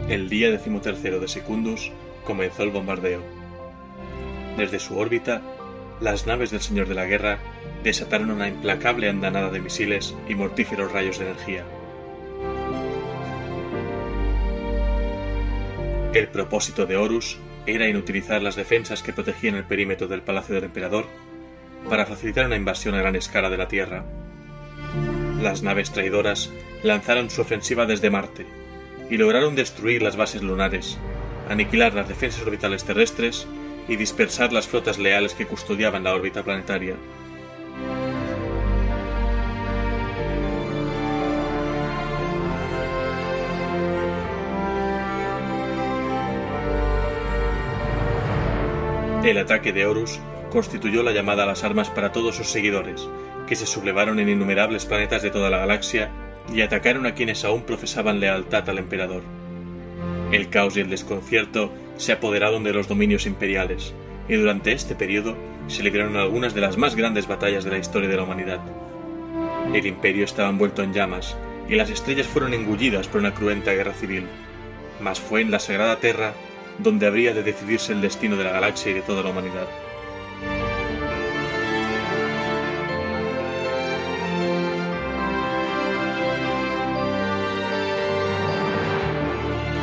El día 13º de Secundus comenzó el bombardeo. Desde su órbita, las naves del Señor de la Guerra desataron una implacable andanada de misiles y mortíferos rayos de energía. El propósito de Horus era inutilizar las defensas que protegían el perímetro del Palacio del Emperador para facilitar una invasión a gran escala de la Tierra. Las naves traidoras lanzaron su ofensiva desde Marte y lograron destruir las bases lunares, aniquilar las defensas orbitales terrestres y dispersar las flotas leales que custodiaban la órbita planetaria. El ataque de Horus constituyó la llamada a las armas para todos sus seguidores, que se sublevaron en innumerables planetas de toda la galaxia y atacaron a quienes aún profesaban lealtad al emperador. El caos y el desconcierto se apoderaron de los dominios imperiales, y durante este periodo se libraron algunas de las más grandes batallas de la historia de la humanidad. El imperio estaba envuelto en llamas, y las estrellas fueron engullidas por una cruenta guerra civil. Mas fue en la Sagrada Terra donde habría de decidirse el destino de la galaxia y de toda la humanidad.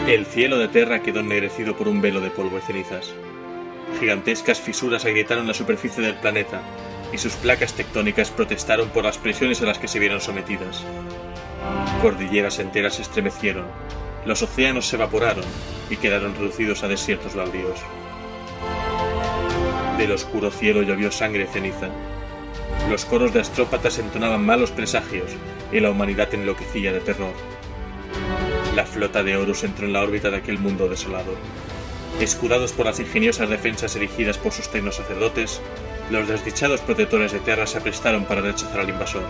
El cielo de Terra quedó ennegrecido por un velo de polvo y cenizas. Gigantescas fisuras agrietaron la superficie del planeta, y sus placas tectónicas protestaron por las presiones a las que se vieron sometidas. Cordilleras enteras se estremecieron, los océanos se evaporaron y quedaron reducidos a desiertos baldíos. Del oscuro cielo llovió sangre y ceniza. Los coros de astrópatas entonaban malos presagios y la humanidad enloquecía de terror. La flota de Horus entró en la órbita de aquel mundo desolado. Escudados por las ingeniosas defensas erigidas por sus tecnosacerdotes, los desdichados protectores de Terra se aprestaron para rechazar al invasor.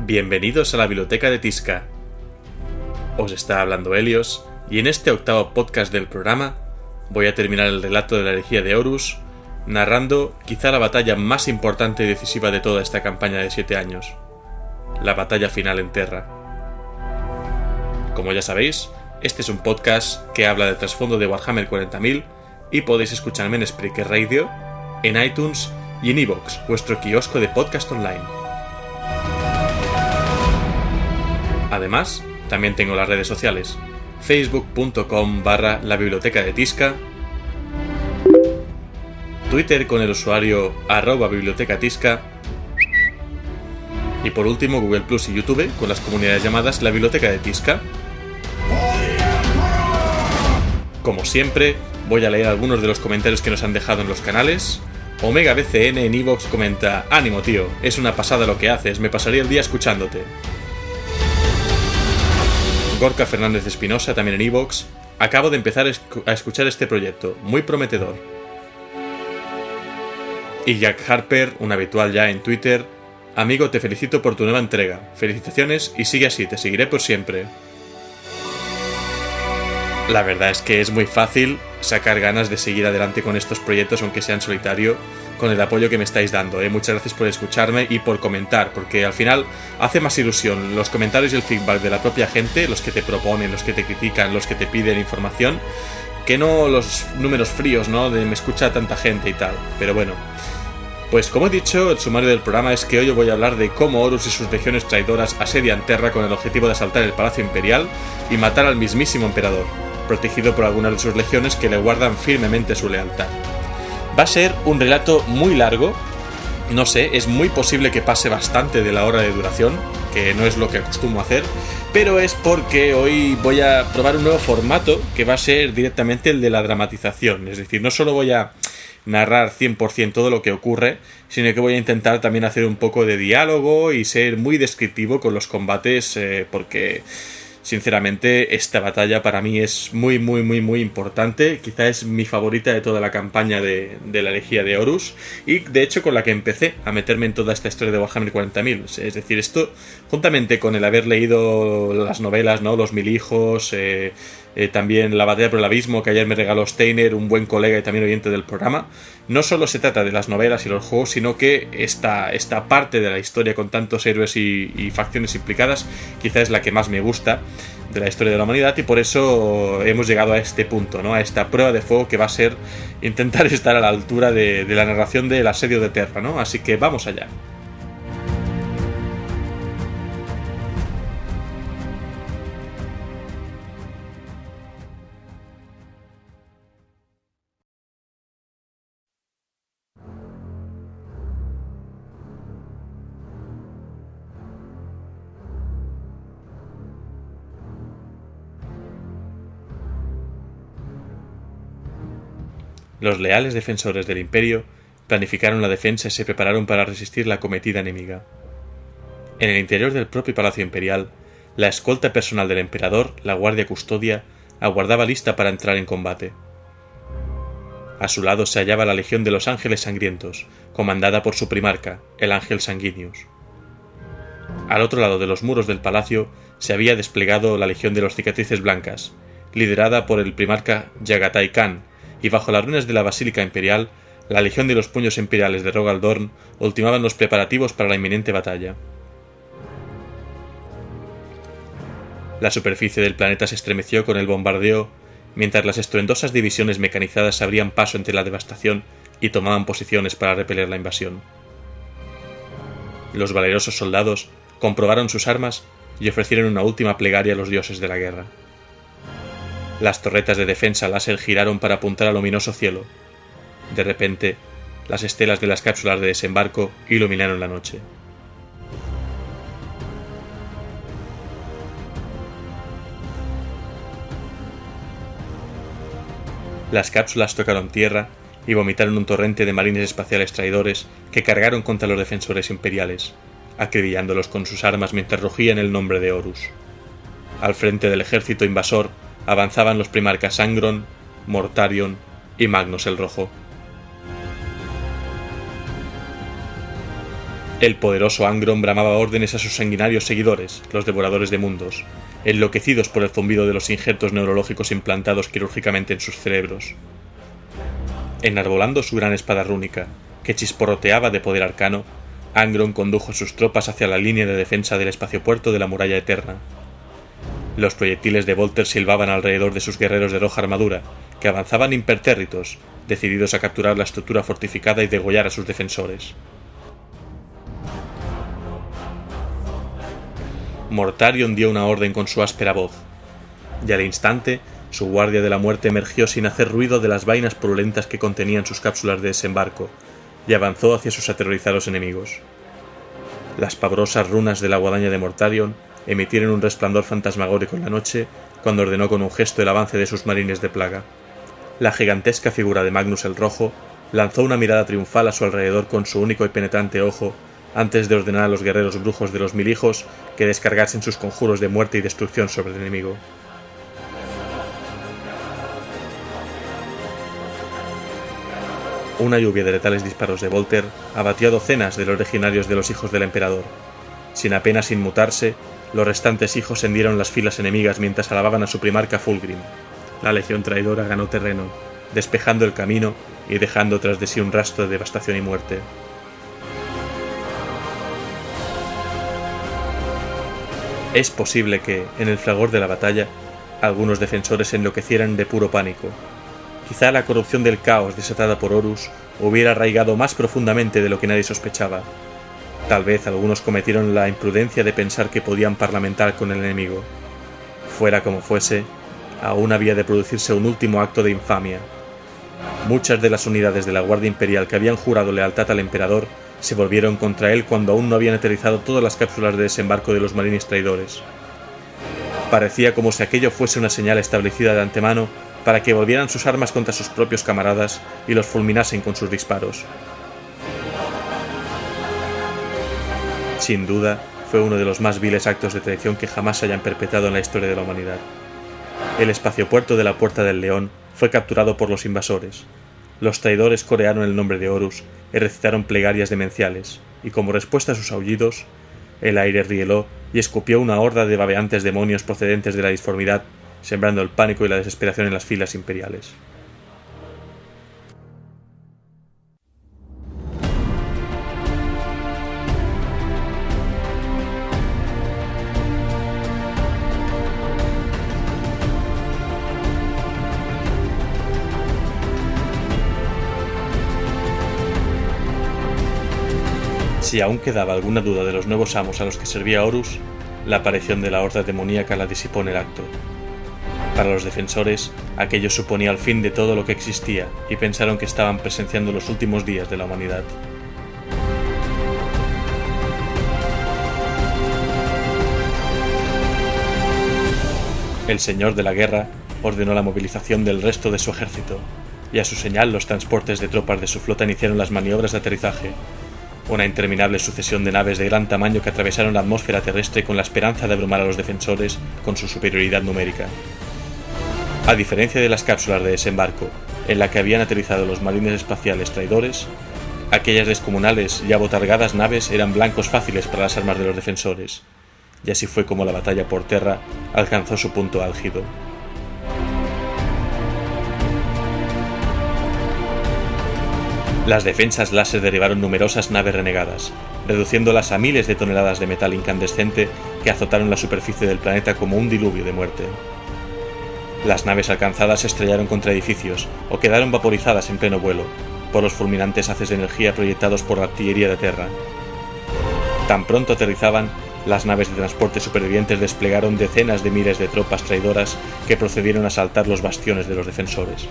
Bienvenidos a la Biblioteca de Tizca. Os está hablando Helios, y en este octavo podcast del programa voy a terminar el relato de la herejía de Horus, narrando quizá la batalla más importante y decisiva de toda esta campaña de 7 años, la batalla final en Terra. Como ya sabéis, este es un podcast que habla del trasfondo de Warhammer 40.000 y podéis escucharme en Spreaker Radio, en iTunes y en iVoox, vuestro kiosco de podcast online. Además, también tengo las redes sociales, facebook.com/la biblioteca de Tizca, Twitter con el usuario @bibliotecatizca y por último Google Plus y YouTube con las comunidades llamadas la Biblioteca de Tizca. Como siempre, voy a leer algunos de los comentarios que nos han dejado en los canales. Omega BCN en iVoox comenta: ánimo tío, es una pasada lo que haces, me pasaría el día escuchándote. Gorka Fernández de Espinosa, también en iVoox: acabo de empezar a escuchar este proyecto, muy prometedor. Y Jack Harper, un habitual ya en Twitter: amigo, te felicito por tu nueva entrega, felicitaciones y sigue así, te seguiré por siempre. La verdad es que es muy fácil sacar ganas de seguir adelante con estos proyectos, aunque sean solitario, con el apoyo que me estáis dando. Muchas gracias por escucharme y por comentar, porque al final hace más ilusión los comentarios y el feedback de la propia gente, los que te proponen, los que te critican, los que te piden información, que no los números fríos, ¿no? De me escucha tanta gente y tal. Pero bueno, pues como he dicho, el sumario del programa es que hoy voy a hablar de cómo Horus y sus legiones traidoras asedian Terra con el objetivo de asaltar el Palacio Imperial y matar al mismísimo emperador, protegido por algunas de sus legiones que le guardan firmemente su lealtad. Va a ser un relato muy largo, no sé, es muy posible que pase bastante de la hora de duración, que no es lo que acostumo a hacer, pero es porque hoy voy a probar un nuevo formato que va a ser directamente el de la dramatización. Es decir, no solo voy a narrar 100% todo lo que ocurre, sino que voy a intentar también hacer un poco de diálogo y ser muy descriptivo con los combates, porque Sinceramente, esta batalla para mí es muy, muy, muy, muy importante. Quizá es mi favorita de toda la campaña de la Elegía de Horus. Y de hecho con la que empecé a meterme en toda esta historia de Warhammer 40.000. Es decir, esto, juntamente con el haber leído las novelas, ¿no? Los Mil Hijos, también La Batalla por el Abismo, que ayer me regaló Steiner, un buen colega y también oyente del programa. No solo se trata de las novelas y los juegos, sino que esta parte de la historia con tantos héroes y facciones implicadas quizá es la que más me gusta de la historia de la humanidad, y por eso hemos llegado a este punto, ¿no? A esta prueba de fuego que va a ser intentar estar a la altura de la narración del asedio de Terra, ¿no? Así que vamos allá. Los leales defensores del Imperio planificaron la defensa y se prepararon para resistir la acometida enemiga. En el interior del propio Palacio Imperial, la escolta personal del Emperador, la Guardia Custodia, aguardaba lista para entrar en combate. A su lado se hallaba la Legión de los Ángeles Sangrientos, comandada por su primarca, el Ángel Sanguinius. Al otro lado de los muros del palacio se había desplegado la Legión de los Cicatrices Blancas, liderada por el primarca Yagatai Khan, y bajo las ruinas de la Basílica Imperial, la Legión de los Puños Imperiales de Rogal Dorn ultimaban los preparativos para la inminente batalla. La superficie del planeta se estremeció con el bombardeo, mientras las estruendosas divisiones mecanizadas abrían paso entre la devastación y tomaban posiciones para repeler la invasión. Los valerosos soldados comprobaron sus armas y ofrecieron una última plegaria a los dioses de la guerra. Las torretas de defensa láser giraron para apuntar al ominoso cielo. De repente, las estelas de las cápsulas de desembarco iluminaron la noche. Las cápsulas tocaron tierra y vomitaron un torrente de marines espaciales traidores que cargaron contra los defensores imperiales, acribillándolos con sus armas mientras rugían el nombre de Horus. Al frente del ejército invasor avanzaban los primarcas Angron, Mortarion y Magnus el Rojo. El poderoso Angron bramaba órdenes a sus sanguinarios seguidores, los devoradores de mundos, enloquecidos por el zumbido de los injertos neurológicos implantados quirúrgicamente en sus cerebros. Enarbolando su gran espada rúnica, que chisporroteaba de poder arcano, Angron condujo a sus tropas hacia la línea de defensa del espaciopuerto de la Muralla Eterna. Los proyectiles de Volter silbaban alrededor de sus guerreros de roja armadura, que avanzaban impertérritos, decididos a capturar la estructura fortificada y degollar a sus defensores. Mortarion dio una orden con su áspera voz, y al instante su guardia de la muerte emergió sin hacer ruido de las vainas purulentas que contenían sus cápsulas de desembarco, y avanzó hacia sus aterrorizados enemigos. Las pavorosas runas de la guadaña de Mortarion emitieron un resplandor fantasmagórico en la noche cuando ordenó con un gesto el avance de sus marines de plaga. La gigantesca figura de Magnus el Rojo lanzó una mirada triunfal a su alrededor con su único y penetrante ojo antes de ordenar a los guerreros brujos de los Mil Hijos que descargasen sus conjuros de muerte y destrucción sobre el enemigo. Una lluvia de letales disparos de Volter abatió a docenas de los legionarios de los hijos del emperador. Sin apenas inmutarse, los restantes hijos hendieron las filas enemigas mientras alababan a su primarca Fulgrim. La legión traidora ganó terreno, despejando el camino y dejando tras de sí un rastro de devastación y muerte. Es posible que, en el fragor de la batalla, algunos defensores enloquecieran de puro pánico. Quizá la corrupción del caos desatada por Horus hubiera arraigado más profundamente de lo que nadie sospechaba. Tal vez algunos cometieron la imprudencia de pensar que podían parlamentar con el enemigo. Fuera como fuese, aún había de producirse un último acto de infamia. Muchas de las unidades de la Guardia Imperial que habían jurado lealtad al emperador se volvieron contra él cuando aún no habían aterrizado todas las cápsulas de desembarco de los marines traidores. Parecía como si aquello fuese una señal establecida de antemano para que volvieran sus armas contra sus propios camaradas y los fulminasen con sus disparos. Sin duda, fue uno de los más viles actos de traición que jamás se hayan perpetrado en la historia de la humanidad. El espaciopuerto de la Puerta del León fue capturado por los invasores. Los traidores corearon el nombre de Horus y recitaron plegarias demenciales, y como respuesta a sus aullidos, el aire rieló y escupió una horda de babeantes demonios procedentes de la disformidad, sembrando el pánico y la desesperación en las filas imperiales. Si aún quedaba alguna duda de los nuevos amos a los que servía Horus, la aparición de la horda demoníaca la disipó en el acto. Para los defensores, aquello suponía el fin de todo lo que existía, y pensaron que estaban presenciando los últimos días de la humanidad. El señor de la guerra ordenó la movilización del resto de su ejército, y a su señal los transportes de tropas de su flota iniciaron las maniobras de aterrizaje. Una interminable sucesión de naves de gran tamaño que atravesaron la atmósfera terrestre con la esperanza de abrumar a los defensores con su superioridad numérica. A diferencia de las cápsulas de desembarco, en la que habían aterrizado los marines espaciales traidores, aquellas descomunales y abotargadas naves eran blancos fáciles para las armas de los defensores, y así fue como la batalla por tierra alcanzó su punto álgido. Las defensas láser derribaron numerosas naves renegadas, reduciéndolas a miles de toneladas de metal incandescente que azotaron la superficie del planeta como un diluvio de muerte. Las naves alcanzadas se estrellaron contra edificios o quedaron vaporizadas en pleno vuelo por los fulminantes haces de energía proyectados por la artillería de Terra. Tan pronto aterrizaban, las naves de transporte supervivientes desplegaron decenas de miles de tropas traidoras que procedieron a asaltar los bastiones de los defensores.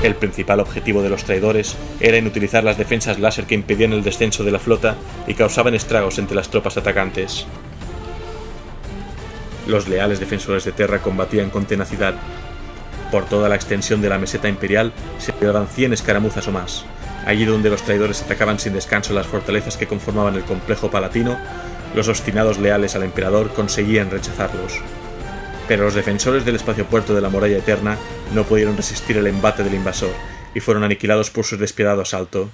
El principal objetivo de los traidores era inutilizar las defensas láser que impedían el descenso de la flota y causaban estragos entre las tropas atacantes. Los leales defensores de Terra combatían con tenacidad. Por toda la extensión de la meseta imperial se daban 100 escaramuzas o más. Allí donde los traidores atacaban sin descanso las fortalezas que conformaban el complejo palatino, los obstinados leales al emperador conseguían rechazarlos. Pero los defensores del espaciopuerto de la Muralla Eterna no pudieron resistir el embate del invasor y fueron aniquilados por su despiadado asalto.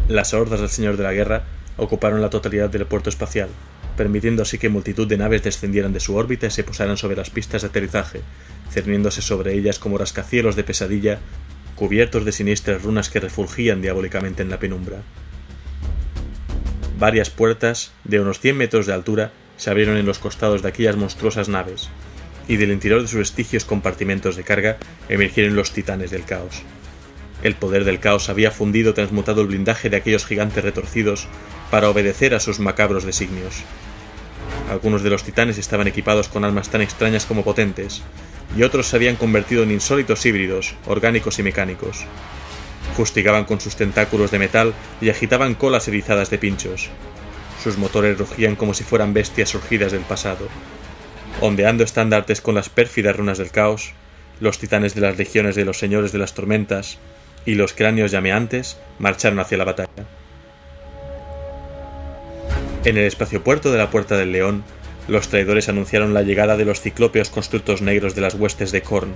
Las hordas del Señor de la Guerra ocuparon la totalidad del puerto espacial, permitiendo así que multitud de naves descendieran de su órbita y se posaran sobre las pistas de aterrizaje, cerniéndose sobre ellas como rascacielos de pesadilla, cubiertos de siniestras runas que refulgían diabólicamente en la penumbra. Varias puertas, de unos 100 metros de altura, se abrieron en los costados de aquellas monstruosas naves, y del interior de sus vestigios compartimentos de carga emergieron los titanes del caos. El poder del caos había fundido transmutado el blindaje de aquellos gigantes retorcidos para obedecer a sus macabros designios. Algunos de los titanes estaban equipados con armas tan extrañas como potentes, y otros se habían convertido en insólitos híbridos, orgánicos y mecánicos. Fustigaban con sus tentáculos de metal y agitaban colas erizadas de pinchos. Sus motores rugían como si fueran bestias surgidas del pasado. Ondeando estandartes con las pérfidas runas del caos, los titanes de las legiones de los señores de las tormentas y los cráneos llameantes marcharon hacia la batalla. En el espaciopuerto de la Puerta del León, los traidores anunciaron la llegada de los ciclópeos constructos negros de las huestes de Khorne.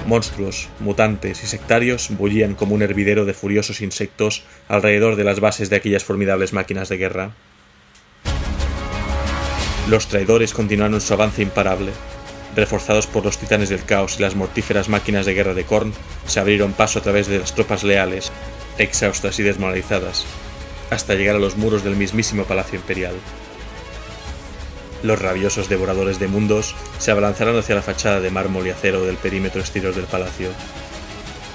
Monstruos, mutantes y sectarios bullían como un hervidero de furiosos insectos alrededor de las bases de aquellas formidables máquinas de guerra. Los traidores continuaron su avance imparable. Reforzados por los titanes del caos y las mortíferas máquinas de guerra de Khorne, se abrieron paso a través de las tropas leales, exhaustas y desmoralizadas, hasta llegar a los muros del mismísimo Palacio Imperial. Los rabiosos devoradores de mundos se abalanzaron hacia la fachada de mármol y acero del perímetro exterior del palacio.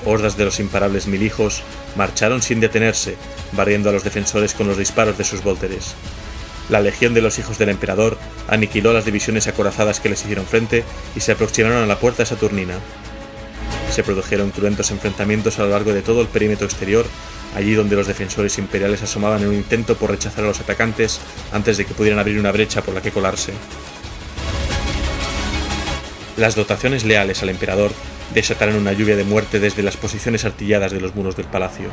Hordas de los imparables milijos marcharon sin detenerse, barriendo a los defensores con los disparos de sus vólteres. La legión de los hijos del emperador aniquiló las divisiones acorazadas que les hicieron frente y se aproximaron a la puerta saturnina. Se produjeron cruentos enfrentamientos a lo largo de todo el perímetro exterior, allí donde los defensores imperiales asomaban en un intento por rechazar a los atacantes antes de que pudieran abrir una brecha por la que colarse. Las dotaciones leales al emperador desataron una lluvia de muerte desde las posiciones artilladas de los muros del palacio.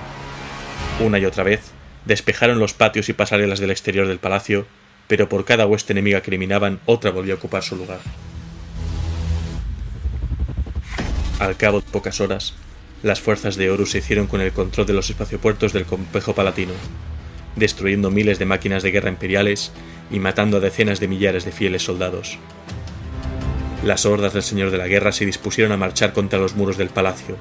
Una y otra vez, despejaron los patios y pasarelas del exterior del palacio, pero por cada hueste enemiga que eliminaban, otra volvió a ocupar su lugar. Al cabo de pocas horas, las fuerzas de Horus se hicieron con el control de los espaciopuertos del complejo palatino, destruyendo miles de máquinas de guerra imperiales y matando a decenas de millares de fieles soldados. Las hordas del Señor de la Guerra se dispusieron a marchar contra los muros del palacio.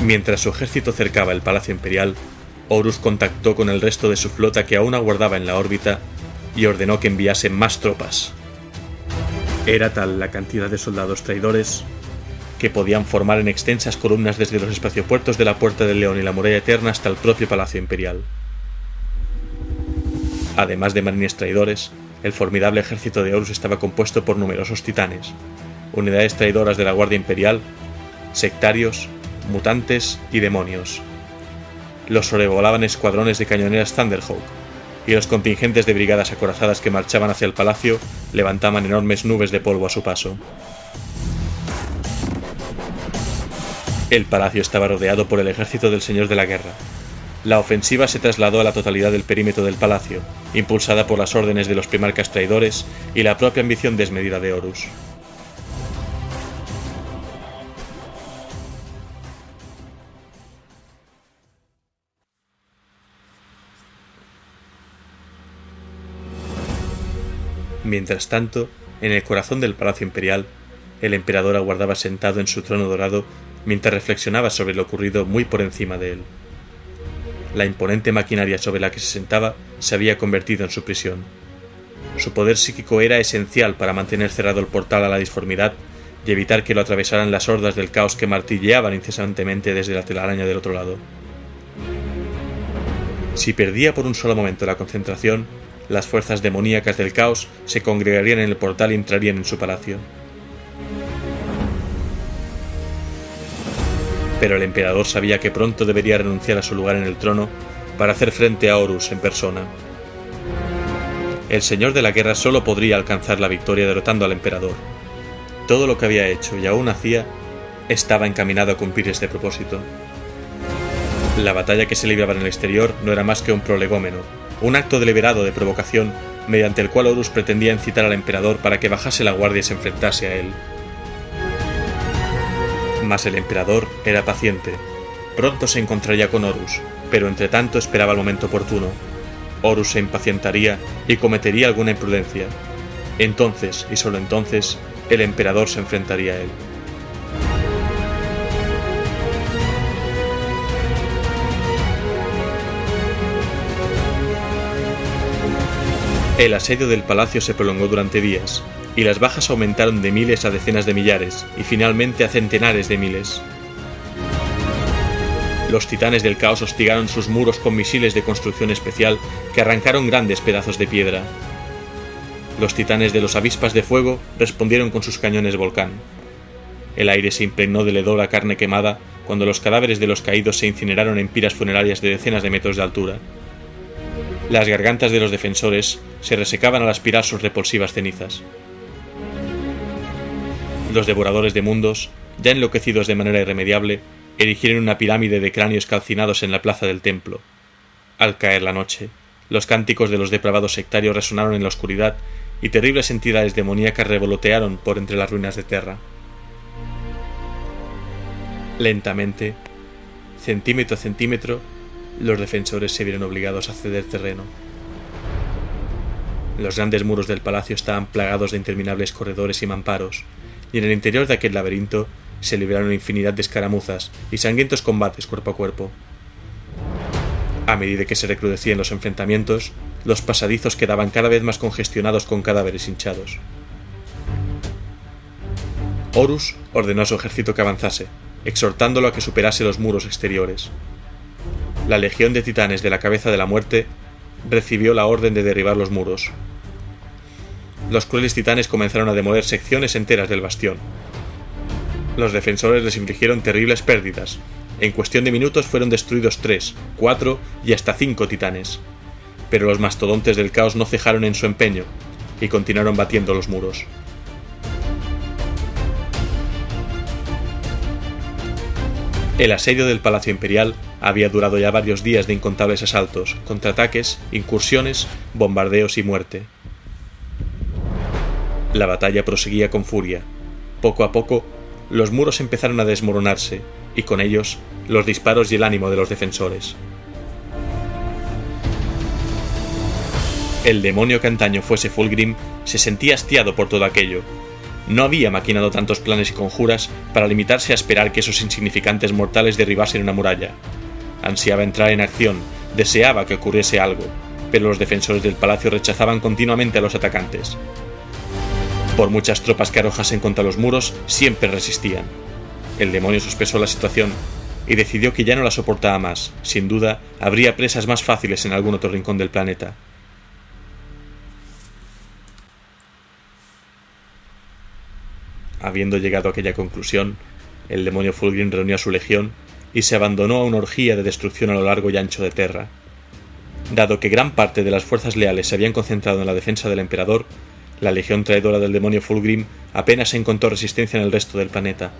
Mientras su ejército cercaba el palacio imperial, Horus contactó con el resto de su flota que aún aguardaba en la órbita y ordenó que enviase más tropas. Era tal la cantidad de soldados traidores que podían formar en extensas columnas desde los espaciopuertos de la Puerta del León y la Muralla Eterna hasta el propio palacio imperial. Además de marines traidores, el formidable ejército de Horus estaba compuesto por numerosos titanes, unidades traidoras de la Guardia Imperial, sectarios, mutantes y demonios. Los sobrevolaban escuadrones de cañoneras Thunderhawk, y los contingentes de brigadas acorazadas que marchaban hacia el palacio levantaban enormes nubes de polvo a su paso. El palacio estaba rodeado por el ejército del Señor de la Guerra. La ofensiva se trasladó a la totalidad del perímetro del palacio, impulsada por las órdenes de los primarcas traidores y la propia ambición desmedida de Horus. Mientras tanto, en el corazón del palacio imperial, el emperador aguardaba sentado en su trono dorado mientras reflexionaba sobre lo ocurrido muy por encima de él. La imponente maquinaria sobre la que se sentaba se había convertido en su prisión. Su poder psíquico era esencial para mantener cerrado el portal a la disformidad y evitar que lo atravesaran las hordas del caos que martilleaban incesantemente desde la telaraña del otro lado. Si perdía por un solo momento la concentración, las fuerzas demoníacas del caos se congregarían en el portal y entrarían en su palacio. Pero el emperador sabía que pronto debería renunciar a su lugar en el trono para hacer frente a Horus en persona. El Señor de la Guerra solo podría alcanzar la victoria derrotando al emperador. Todo lo que había hecho y aún hacía estaba encaminado a cumplir este propósito. La batalla que se libraba en el exterior no era más que un prolegómeno, un acto deliberado de provocación mediante el cual Horus pretendía incitar al emperador para que bajase la guardia y se enfrentase a él. Mas el emperador era paciente. Pronto se encontraría con Horus, pero entre tanto esperaba el momento oportuno. Horus se impacientaría y cometería alguna imprudencia. Entonces, y solo entonces, el emperador se enfrentaría a él. El asedio del palacio se prolongó durante días, y las bajas aumentaron de miles a decenas de millares, y finalmente a centenares de miles. Los titanes del caos hostigaron sus muros con misiles de construcción especial que arrancaron grandes pedazos de piedra. Los titanes de los avispas de fuego respondieron con sus cañones volcán. El aire se impregnó del hedor a carne quemada cuando los cadáveres de los caídos se incineraron en piras funerarias de decenas de metros de altura. Las gargantas de los defensores se resecaban al aspirar sus repulsivas cenizas. Los devoradores de mundos, ya enloquecidos de manera irremediable, erigieron una pirámide de cráneos calcinados en la plaza del templo. Al caer la noche, los cánticos de los depravados sectarios resonaron en la oscuridad y terribles entidades demoníacas revolotearon por entre las ruinas de Terra. Lentamente, centímetro a centímetro, los defensores se vieron obligados a ceder terreno. Los grandes muros del palacio estaban plagados de interminables corredores y mamparos, y en el interior de aquel laberinto se libraron infinidad de escaramuzas y sangrientos combates cuerpo a cuerpo. A medida que se recrudecían los enfrentamientos, los pasadizos quedaban cada vez más congestionados con cadáveres hinchados. Horus ordenó a su ejército que avanzase, exhortándolo a que superase los muros exteriores. La legión de titanes de la cabeza de la muerte recibió la orden de derribar los muros. Los crueles titanes comenzaron a demoler secciones enteras del bastión. Los defensores les infligieron terribles pérdidas. En cuestión de minutos fueron destruidos 3, 4 y hasta 5 titanes. pero los mastodontes del caos no cejaron en su empeño y continuaron batiendo los muros. El asedio del Palacio Imperial había durado ya varios días de incontables asaltos, contraataques, incursiones, bombardeos y muerte. La batalla proseguía con furia. Poco a poco, los muros empezaron a desmoronarse, y con ellos, los disparos y el ánimo de los defensores. El demonio que antaño fuese Fulgrim se sentía hastiado por todo aquello. No había maquinado tantos planes y conjuras para limitarse a esperar que esos insignificantes mortales derribasen una muralla. Ansiaba entrar en acción, deseaba que ocurriese algo, pero los defensores del palacio rechazaban continuamente a los atacantes. Por muchas tropas que arrojasen contra los muros, siempre resistían. El demonio sospechó la situación y decidió que ya no la soportaba más. Sin duda, habría presas más fáciles en algún otro rincón del planeta. Habiendo llegado a aquella conclusión, el demonio Fulgrim reunió a su legión y se abandonó a una orgía de destrucción a lo largo y ancho de Terra. Dado que gran parte de las fuerzas leales se habían concentrado en la defensa del emperador, la legión traidora del demonio Fulgrim apenas encontró resistencia en el resto del planeta.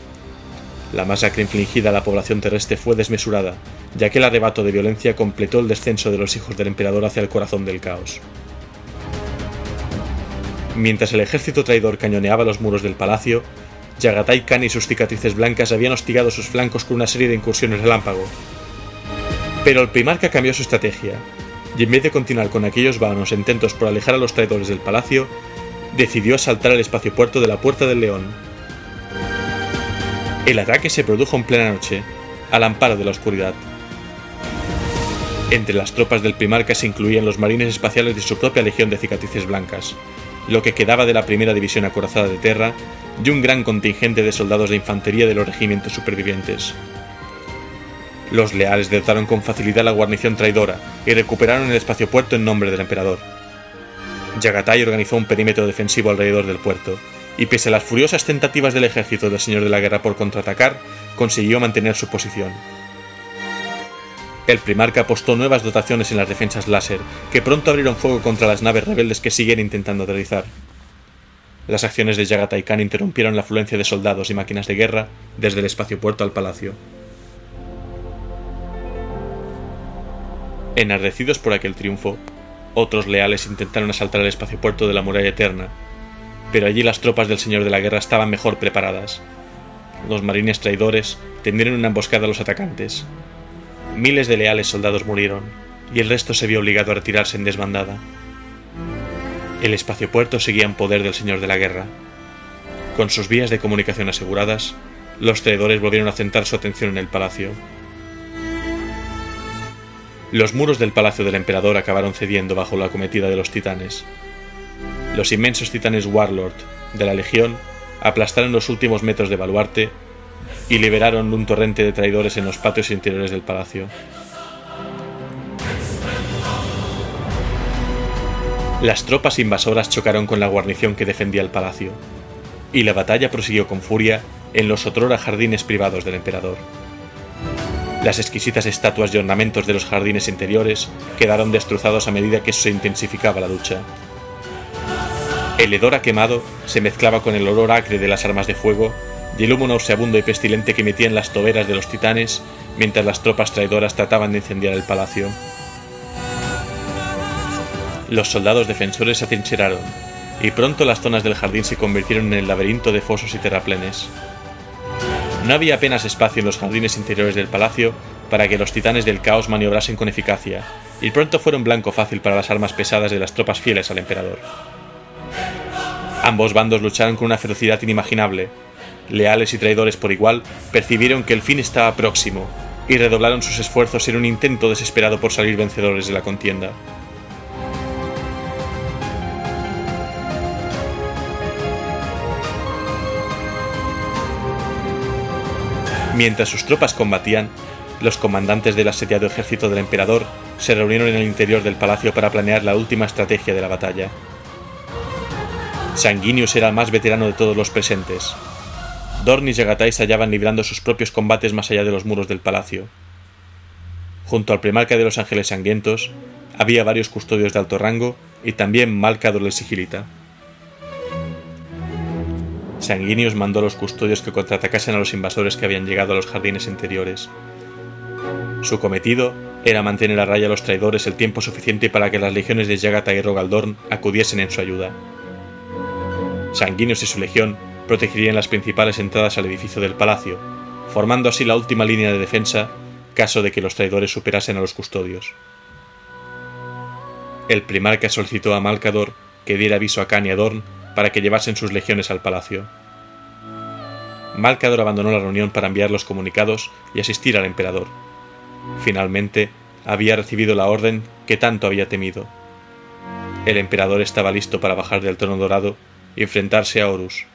La masacre infligida a la población terrestre fue desmesurada, ya que el arrebato de violencia completó el descenso de los hijos del emperador hacia el corazón del caos. Mientras el ejército traidor cañoneaba los muros del palacio, Yagatai Khan y sus cicatrices blancas habían hostigado sus flancos con una serie de incursiones relámpago. Pero el primarca cambió su estrategia, y en vez de continuar con aquellos vanos intentos por alejar a los traidores del palacio, decidió asaltar el espaciopuerto de la Puerta del León. El ataque se produjo en plena noche, al amparo de la oscuridad. Entre las tropas del primarca se incluían los marines espaciales de su propia legión de cicatrices blancas, lo que quedaba de la primera división acorazada de Terra y un gran contingente de soldados de infantería de los regimientos supervivientes. Los leales derrotaron con facilidad la guarnición traidora y recuperaron el espaciopuerto en nombre del emperador. Yagatai organizó un perímetro defensivo alrededor del puerto, y pese a las furiosas tentativas del ejército del Señor de la Guerra por contraatacar, consiguió mantener su posición. El primarca apostó nuevas dotaciones en las defensas láser, que pronto abrieron fuego contra las naves rebeldes que siguen intentando aterrizar. Las acciones de Yagatai Khan interrumpieron la afluencia de soldados y máquinas de guerra desde el espaciopuerto al palacio. Enardecidos por aquel triunfo, otros leales intentaron asaltar el espaciopuerto de la Muralla Eterna, pero allí las tropas del Señor de la Guerra estaban mejor preparadas. Los marines traidores tendieron una emboscada a los atacantes. Miles de leales soldados murieron, y el resto se vio obligado a retirarse en desbandada. El espaciopuerto seguía en poder del Señor de la Guerra. Con sus vías de comunicación aseguradas, los traidores volvieron a centrar su atención en el palacio. Los muros del palacio del emperador acabaron cediendo bajo la acometida de los titanes. Los inmensos titanes Warlord de la legión aplastaron los últimos metros de baluarte y liberaron un torrente de traidores en los patios interiores del palacio. Las tropas invasoras chocaron con la guarnición que defendía el palacio, y la batalla prosiguió con furia en los otrora jardines privados del emperador. Las exquisitas estatuas y ornamentos de los jardines interiores quedaron destrozados a medida que se intensificaba la lucha. El hedor a quemado se mezclaba con el olor acre de las armas de fuego y el humo nauseabundo y pestilente que emitían las toberas de los titanes mientras las tropas traidoras trataban de incendiar el palacio. Los soldados defensores se atrincheraron, y pronto las zonas del jardín se convirtieron en el laberinto de fosos y terraplenes. No había apenas espacio en los jardines interiores del palacio para que los titanes del caos maniobrasen con eficacia, y pronto fueron blanco fácil para las armas pesadas de las tropas fieles al emperador. Ambos bandos lucharon con una ferocidad inimaginable. Leales y traidores por igual percibieron que el fin estaba próximo, y redoblaron sus esfuerzos en un intento desesperado por salir vencedores de la contienda. Mientras sus tropas combatían, los comandantes del asediado ejército del emperador se reunieron en el interior del palacio para planear la última estrategia de la batalla. Sanguinius era el más veterano de todos los presentes. Dorn y Yagatai se hallaban librando sus propios combates más allá de los muros del palacio. Junto al primarca de los Ángeles Sangrientos, había varios custodios de alto rango y también Malcador el Sigilita. Sanguinius mandó a los custodios que contraatacasen a los invasores que habían llegado a los jardines interiores. Su cometido era mantener a raya a los traidores el tiempo suficiente para que las legiones de Yagata y Rogaldorn acudiesen en su ayuda. Sanguinius y su legión protegerían las principales entradas al edificio del palacio, formando así la última línea de defensa caso de que los traidores superasen a los custodios. El primarca solicitó a Malcador que diera aviso a Khan y a Dorn para que llevasen sus legiones al palacio. Malcador abandonó la reunión para enviar los comunicados y asistir al emperador. Finalmente, había recibido la orden que tanto había temido. El emperador estaba listo para bajar del trono dorado y enfrentarse a Horus,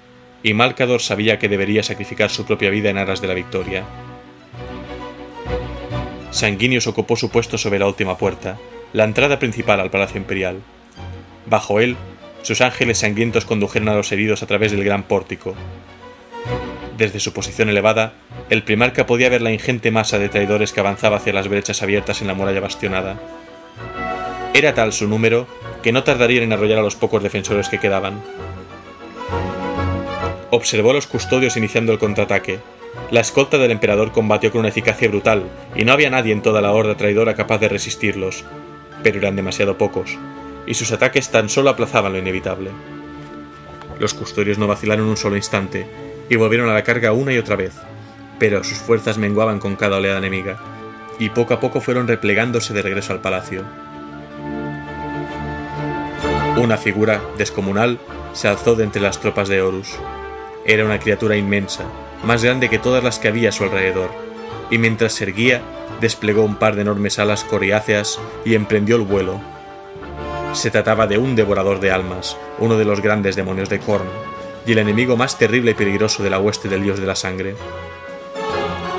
y Malcador sabía que debería sacrificar su propia vida en aras de la victoria. Sanguinius ocupó su puesto sobre la última puerta, la entrada principal al palacio imperial. Bajo él, sus ángeles sangrientos condujeron a los heridos a través del gran pórtico. Desde su posición elevada, el primarca podía ver la ingente masa de traidores que avanzaba hacia las brechas abiertas en la muralla bastionada. Era tal su número que no tardarían en arrollar a los pocos defensores que quedaban. Observó a los custodios iniciando el contraataque. La escolta del emperador combatió con una eficacia brutal, y no había nadie en toda la horda traidora capaz de resistirlos, pero eran demasiado pocos, y sus ataques tan solo aplazaban lo inevitable. Los custodios no vacilaron un solo instante, y volvieron a la carga una y otra vez, pero sus fuerzas menguaban con cada oleada enemiga, y poco a poco fueron replegándose de regreso al palacio. Una figura descomunal se alzó de entre las tropas de Horus. Era una criatura inmensa, más grande que todas las que había a su alrededor, y mientras se erguía, desplegó un par de enormes alas coriáceas y emprendió el vuelo. Se trataba de un devorador de almas, uno de los grandes demonios de Khorne, y el enemigo más terrible y peligroso de la hueste del dios de la sangre.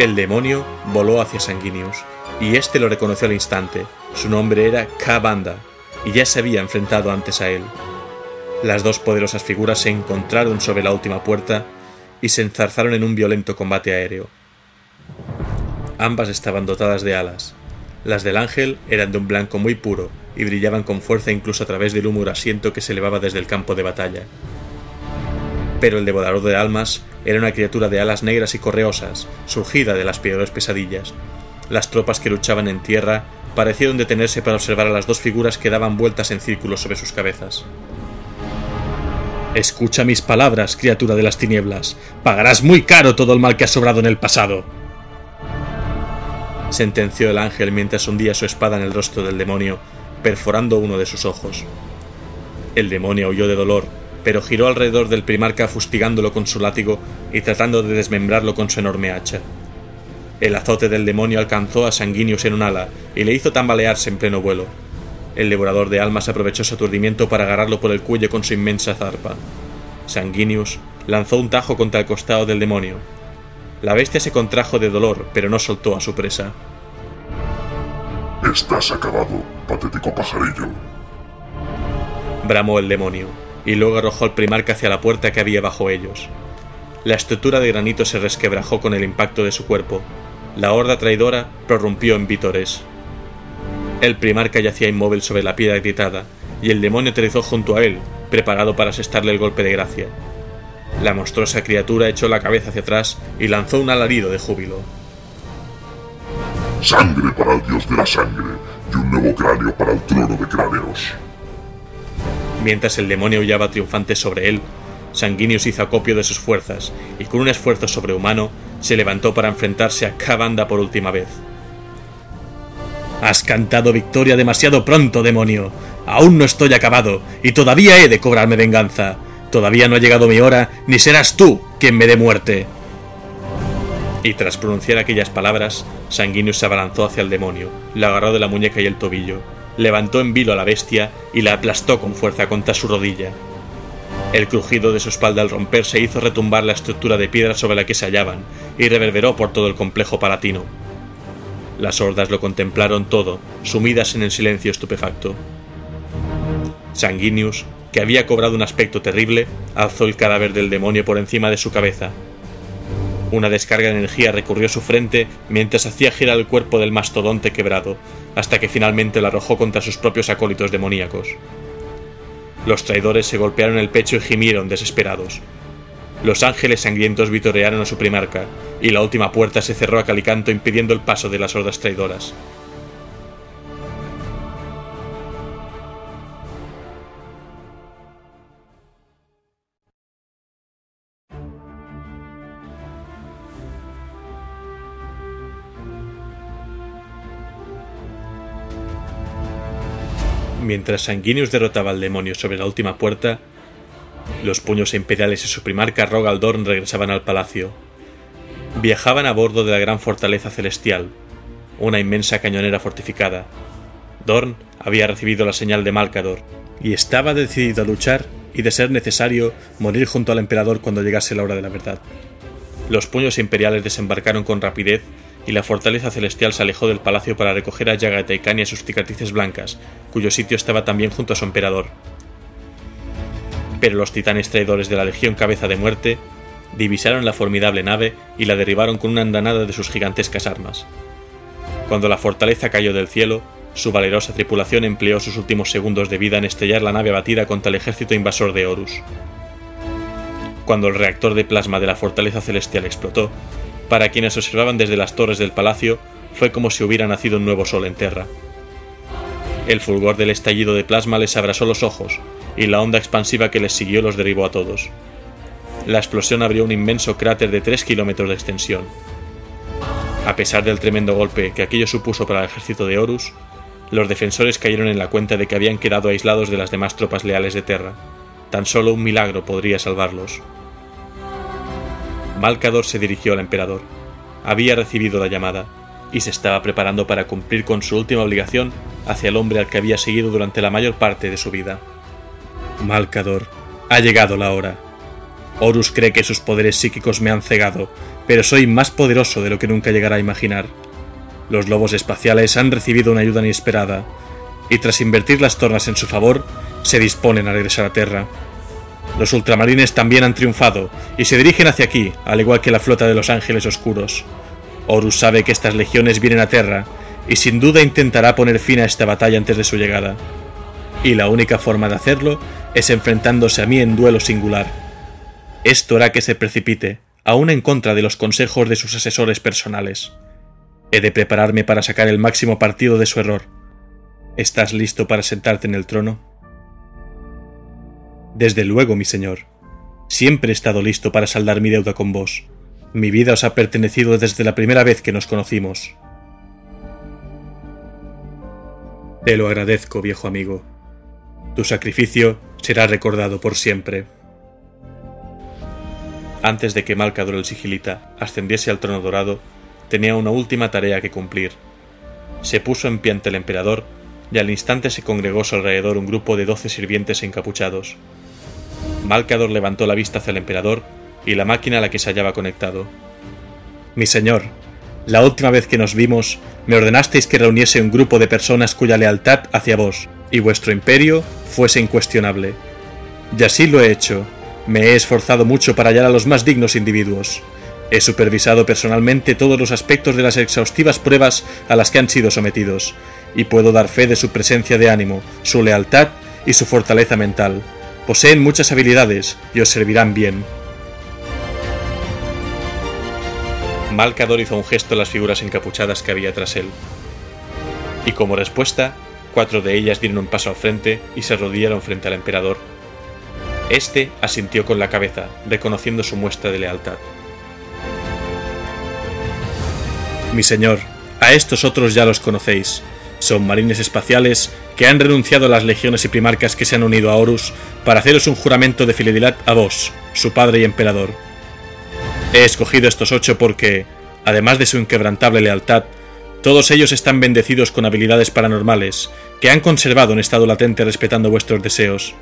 El demonio voló hacia Sanguinius, y éste lo reconoció al instante. Su nombre era Ka'Bandha, y ya se había enfrentado antes a él. Las dos poderosas figuras se encontraron sobre la última puerta y se enzarzaron en un violento combate aéreo. Ambas estaban dotadas de alas. Las del ángel eran de un blanco muy puro y brillaban con fuerza incluso a través del humo grasiento que se elevaba desde el campo de batalla. Pero el devorador de almas era una criatura de alas negras y correosas, surgida de las peores pesadillas. Las tropas que luchaban en tierra parecieron detenerse para observar a las dos figuras que daban vueltas en círculos sobre sus cabezas. «Escucha mis palabras, criatura de las tinieblas. Pagarás muy caro todo el mal que has sobrado en el pasado», sentenció el ángel mientras hundía su espada en el rostro del demonio, perforando uno de sus ojos. El demonio huyó de dolor, pero giró alrededor del primarca fustigándolo con su látigo y tratando de desmembrarlo con su enorme hacha. El azote del demonio alcanzó a Sanguinius en un ala y le hizo tambalearse en pleno vuelo. El devorador de almas aprovechó su aturdimiento para agarrarlo por el cuello con su inmensa zarpa. Sanguinius lanzó un tajo contra el costado del demonio. La bestia se contrajo de dolor, pero no soltó a su presa. «Estás acabado, patético pajarillo», bramó el demonio, y luego arrojó al primarca hacia la puerta que había bajo ellos. La estructura de granito se resquebrajó con el impacto de su cuerpo. La horda traidora prorrumpió en vítores. El primarca yacía inmóvil sobre la piedra agrietada, y el demonio aterrizó junto a él, preparado para asestarle el golpe de gracia. La monstruosa criatura echó la cabeza hacia atrás y lanzó un alarido de júbilo. «Sangre para el dios de la sangre, y un nuevo cráneo para el trono de cráneos». Mientras el demonio aullaba triunfante sobre él, Sanguinius hizo acopio de sus fuerzas, y con un esfuerzo sobrehumano, se levantó para enfrentarse a Ka'Bandha por última vez. «Has cantado victoria demasiado pronto, demonio. Aún no estoy acabado, y todavía he de cobrarme venganza. Todavía no ha llegado mi hora, ni serás tú quien me dé muerte». Y tras pronunciar aquellas palabras, Sanguinius se abalanzó hacia el demonio, le agarró de la muñeca y el tobillo, levantó en vilo a la bestia y la aplastó con fuerza contra su rodilla. El crujido de su espalda al romperse hizo retumbar la estructura de piedra sobre la que se hallaban y reverberó por todo el complejo palatino. Las hordas lo contemplaron todo, sumidas en el silencio estupefacto. Sanguinius, que había cobrado un aspecto terrible, alzó el cadáver del demonio por encima de su cabeza. Una descarga de energía recorrió su frente mientras hacía girar el cuerpo del mastodonte quebrado, hasta que finalmente lo arrojó contra sus propios acólitos demoníacos. Los traidores se golpearon el pecho y gimieron desesperados. Los ángeles sangrientos vitorearon a su primarca, y la última puerta se cerró a cal y canto impidiendo el paso de las hordas traidoras. Mientras Sanguinius derrotaba al demonio sobre la última puerta, los puños imperiales y su primarca Rogal Dorn regresaban al palacio. Viajaban a bordo de la gran fortaleza celestial, una inmensa cañonera fortificada. Dorn había recibido la señal de Malcador, y estaba decidido a luchar y, de ser necesario, morir junto al emperador cuando llegase la hora de la verdad. Los puños imperiales desembarcaron con rapidez, y la fortaleza celestial se alejó del palacio para recoger a Yaga Taikan y a sus cicatrices blancas, cuyo sitio estaba también junto a su emperador. Pero los titanes traidores de la Legión Cabeza de Muerte divisaron la formidable nave y la derribaron con una andanada de sus gigantescas armas. Cuando la fortaleza cayó del cielo, su valerosa tripulación empleó sus últimos segundos de vida en estrellar la nave abatida contra el ejército invasor de Horus. Cuando el reactor de plasma de la fortaleza celestial explotó, para quienes observaban desde las torres del palacio, fue como si hubiera nacido un nuevo sol en Terra. El fulgor del estallido de plasma les abrasó los ojos, y la onda expansiva que les siguió los derribó a todos. La explosión abrió un inmenso cráter de 3 kilómetros de extensión. A pesar del tremendo golpe que aquello supuso para el ejército de Horus, los defensores cayeron en la cuenta de que habían quedado aislados de las demás tropas leales de Terra. Tan solo un milagro podría salvarlos. Malcador se dirigió al emperador. Había recibido la llamada, y se estaba preparando para cumplir con su última obligación hacia el hombre al que había seguido durante la mayor parte de su vida. Malcador, ha llegado la hora. Horus cree que sus poderes psíquicos me han cegado, pero soy más poderoso de lo que nunca llegará a imaginar. Los lobos espaciales han recibido una ayuda inesperada, y tras invertir las tornas en su favor, se disponen a regresar a Terra. Los ultramarines también han triunfado, y se dirigen hacia aquí, al igual que la flota de los Ángeles Oscuros. Horus sabe que estas legiones vienen a Terra, y sin duda intentará poner fin a esta batalla antes de su llegada. Y la única forma de hacerlo es enfrentándose a mí en duelo singular. Esto hará que se precipite, aún en contra de los consejos de sus asesores personales. He de prepararme para sacar el máximo partido de su error. ¿Estás listo para sentarte en el trono? Desde luego, mi señor. Siempre he estado listo para saldar mi deuda con vos. Mi vida os ha pertenecido desde la primera vez que nos conocimos. Te lo agradezco, viejo amigo. Tu sacrificio será recordado por siempre. Antes de que Malcador el Sigilita ascendiese al trono dorado, tenía una última tarea que cumplir. Se puso en pie ante el emperador, y al instante se congregó a su alrededor un grupo de 12 sirvientes encapuchados. Malcador levantó la vista hacia el emperador y la máquina a la que se hallaba conectado. Mi señor, la última vez que nos vimos, me ordenasteis que reuniese un grupo de personas cuya lealtad hacia vos y vuestro imperio fuese incuestionable. Y así lo he hecho. Me he esforzado mucho para hallar a los más dignos individuos. He supervisado personalmente todos los aspectos de las exhaustivas pruebas a las que han sido sometidos, y puedo dar fe de su presencia de ánimo, su lealtad y su fortaleza mental. Poseen muchas habilidades y os servirán bien. Malcador hizo un gesto a las figuras encapuchadas que había tras él. Y como respuesta, 4 de ellas dieron un paso al frente y se arrodillaron frente al emperador. Este asintió con la cabeza, reconociendo su muestra de lealtad. Mi señor, a estos otros ya los conocéis. Son marines espaciales que han renunciado a las legiones y primarcas que se han unido a Horus para haceros un juramento de fidelidad a vos, su padre y emperador. He escogido estos 8 porque, además de su inquebrantable lealtad, todos ellos están bendecidos con habilidades paranormales que han conservado en estado latente respetando vuestros deseos.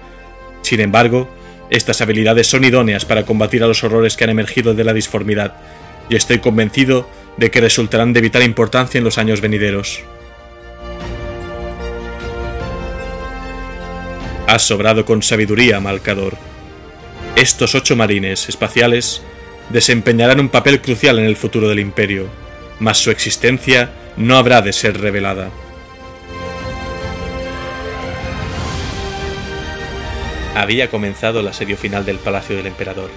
Sin embargo, estas habilidades son idóneas para combatir a los horrores que han emergido de la disformidad, y estoy convencido de que resultarán de vital importancia en los años venideros. Has sobrado con sabiduría, Malcador. Estos 8 marines espaciales desempeñarán un papel crucial en el futuro del Imperio, mas su existencia no habrá de ser revelada. Había comenzado el asedio final del Palacio del Emperador.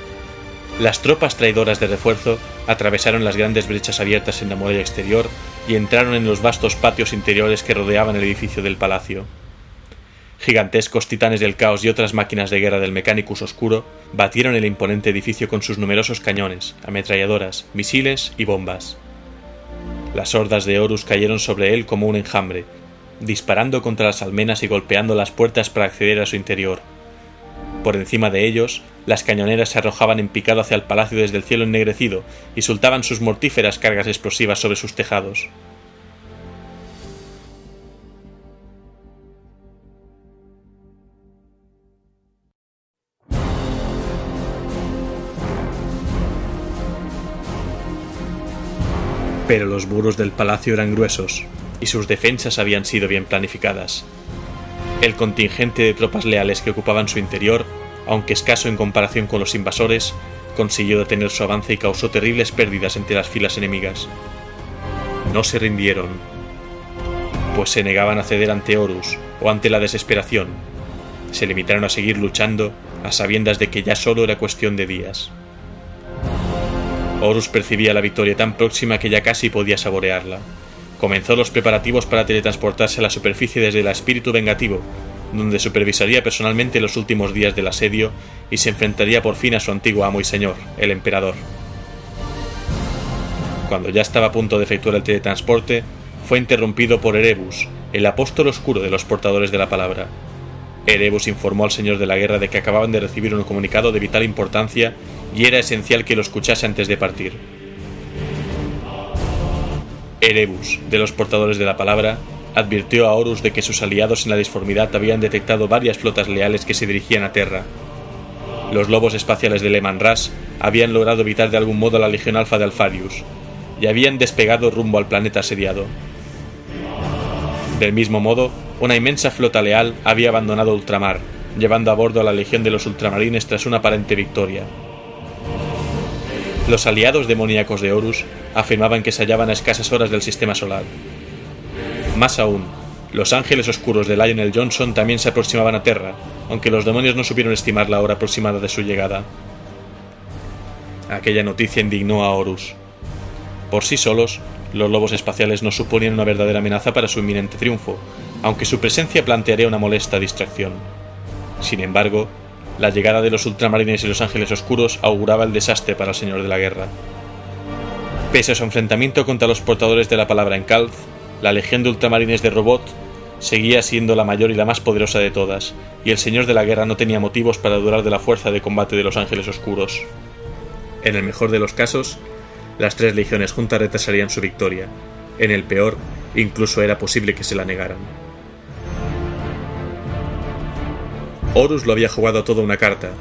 Las tropas traidoras de refuerzo atravesaron las grandes brechas abiertas en la muralla exterior y entraron en los vastos patios interiores que rodeaban el edificio del palacio. Gigantescos titanes del caos y otras máquinas de guerra del Mechanicus Oscuro batieron el imponente edificio con sus numerosos cañones, ametralladoras, misiles y bombas. Las hordas de Horus cayeron sobre él como un enjambre, disparando contra las almenas y golpeando las puertas para acceder a su interior. Por encima de ellos, las cañoneras se arrojaban en picado hacia el palacio desde el cielo ennegrecido y soltaban sus mortíferas cargas explosivas sobre sus tejados. Pero los muros del palacio eran gruesos, y sus defensas habían sido bien planificadas. El contingente de tropas leales que ocupaban su interior, aunque escaso en comparación con los invasores, consiguió detener su avance y causó terribles pérdidas entre las filas enemigas. No se rindieron, pues se negaban a ceder ante Horus o ante la desesperación. Se limitaron a seguir luchando, a sabiendas de que ya solo era cuestión de días. Horus percibía la victoria tan próxima que ya casi podía saborearla. Comenzó los preparativos para teletransportarse a la superficie desde el Espíritu Vengativo, donde supervisaría personalmente los últimos días del asedio y se enfrentaría por fin a su antiguo amo y señor, el Emperador. Cuando ya estaba a punto de efectuar el teletransporte, fue interrumpido por Erebus, el apóstol oscuro de los portadores de la palabra. Erebus informó al señor de la guerra de que acababan de recibir un comunicado de vital importancia y era esencial que lo escuchase antes de partir. Erebus, de los portadores de la palabra, advirtió a Horus de que sus aliados en la disformidad habían detectado varias flotas leales que se dirigían a Terra. Los lobos espaciales de Leman Russ habían logrado evitar de algún modo la Legión Alfa de Alfarius y habían despegado rumbo al planeta asediado. Del mismo modo, una inmensa flota leal había abandonado ultramar, llevando a bordo a la Legión de los Ultramarines tras una aparente victoria. Los aliados demoníacos de Horus afirmaban que se hallaban a escasas horas del sistema solar. Más aún, los ángeles oscuros de Lionel Johnson también se aproximaban a Terra, aunque los demonios no supieron estimar la hora aproximada de su llegada. Aquella noticia indignó a Horus. Por sí solos, los lobos espaciales no suponían una verdadera amenaza para su inminente triunfo, aunque su presencia plantearía una molesta distracción. Sin embargo, la llegada de los ultramarines y los ángeles oscuros auguraba el desastre para el señor de la guerra. Pese a su enfrentamiento contra los portadores de la palabra en Calth, la legión de ultramarines de Robot seguía siendo la mayor y la más poderosa de todas, y el señor de la guerra no tenía motivos para dudar de la fuerza de combate de los ángeles oscuros. En el mejor de los casos, las tres legiones juntas retrasarían su victoria. En el peor, incluso era posible que se la negaran. Horus lo había jugado toda una carta: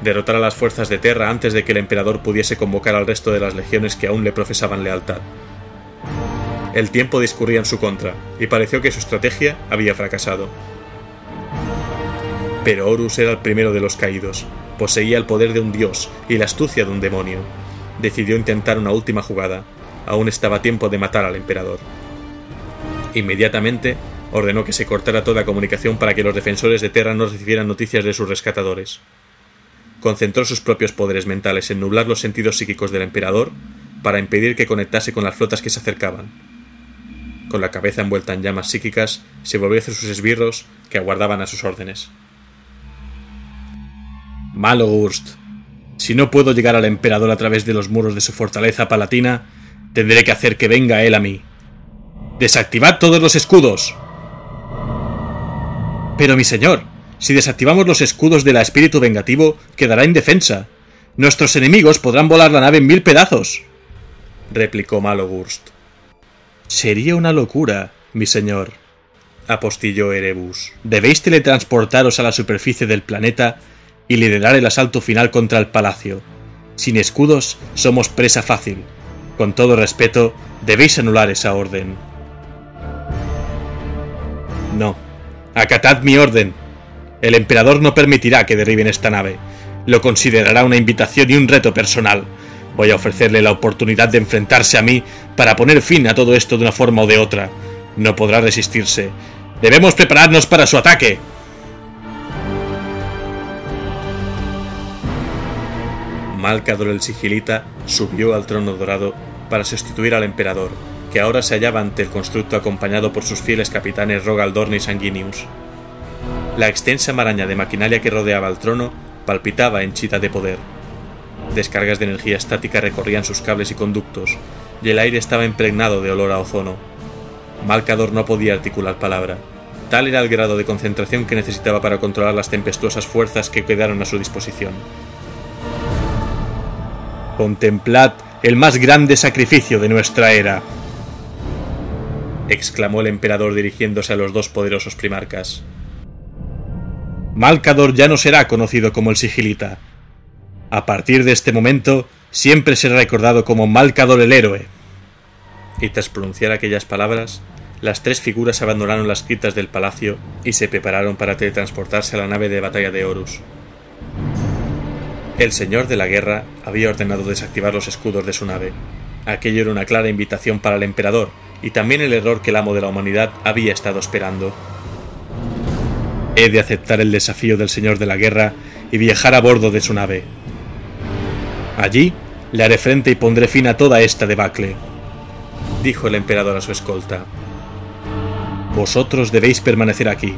derrotar a las fuerzas de Terra antes de que el emperador pudiese convocar al resto de las legiones que aún le profesaban lealtad. El tiempo discurría en su contra, y pareció que su estrategia había fracasado. Pero Horus era el primero de los caídos, poseía el poder de un dios y la astucia de un demonio. Decidió intentar una última jugada. Aún estaba a tiempo de matar al emperador. Inmediatamente ordenó que se cortara toda comunicación para que los defensores de Terra no recibieran noticias de sus rescatadores. Concentró sus propios poderes mentales en nublar los sentidos psíquicos del emperador para impedir que conectase con las flotas que se acercaban. Con la cabeza envuelta en llamas psíquicas, se volvió hacia sus esbirros que aguardaban a sus órdenes. Malogurst, si no puedo llegar al emperador a través de los muros de su fortaleza palatina, tendré que hacer que venga él a mí. ¡Desactivad todos los escudos! Pero mi señor, si desactivamos los escudos del espíritu vengativo, quedará indefensa. Nuestros enemigos podrán volar la nave en 1000 pedazos, replicó Malogurst. Sería una locura, mi señor, apostilló Erebus. Debéis teletransportaros a la superficie del planeta y liderar el asalto final contra el palacio. Sin escudos, somos presa fácil. Con todo respeto, debéis anular esa orden. No. Acatad mi orden. El emperador no permitirá que derriben esta nave. Lo considerará una invitación y un reto personal. Voy a ofrecerle la oportunidad de enfrentarse a mí para poner fin a todo esto de una forma o de otra. No podrá resistirse. ¡Debemos prepararnos para su ataque! Malcador el Sigilita subió al trono dorado para sustituir al emperador, que ahora se hallaba ante el constructo acompañado por sus fieles capitanes Rogaldorn y Sanguinius. La extensa maraña de maquinaria que rodeaba el trono palpitaba henchida de poder. Descargas de energía estática recorrían sus cables y conductos, y el aire estaba impregnado de olor a ozono. Malcador no podía articular palabra. Tal era el grado de concentración que necesitaba para controlar las tempestuosas fuerzas que quedaron a su disposición. «Contemplad el más grande sacrificio de nuestra era», exclamó el emperador dirigiéndose a los dos poderosos primarcas. Malcador ya no será conocido como el Sigilita. A partir de este momento, siempre será recordado como Malcador el héroe. Y tras pronunciar aquellas palabras, las tres figuras abandonaron las criptas del palacio y se prepararon para teletransportarse a la nave de batalla de Horus. El señor de la guerra había ordenado desactivar los escudos de su nave. Aquello era una clara invitación para el emperador, y también el error que el amo de la humanidad había estado esperando. He de aceptar el desafío del señor de la guerra y viajar a bordo de su nave. Allí le haré frente y pondré fin a toda esta debacle, dijo el emperador a su escolta. Vosotros debéis permanecer aquí,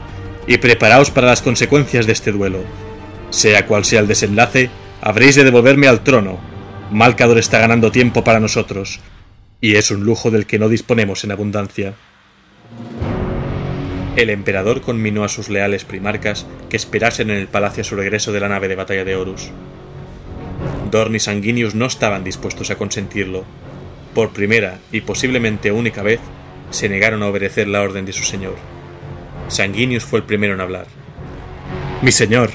y preparaos para las consecuencias de este duelo. Sea cual sea el desenlace, habréis de devolverme al trono. Malcador está ganando tiempo para nosotros, y es un lujo del que no disponemos en abundancia. El emperador conminó a sus leales primarcas que esperasen en el palacio a su regreso de la nave de batalla de Horus. Dorn y Sanguinius no estaban dispuestos a consentirlo. Por primera y posiblemente única vez, se negaron a obedecer la orden de su señor. Sanguinius fue el primero en hablar. «Mi señor,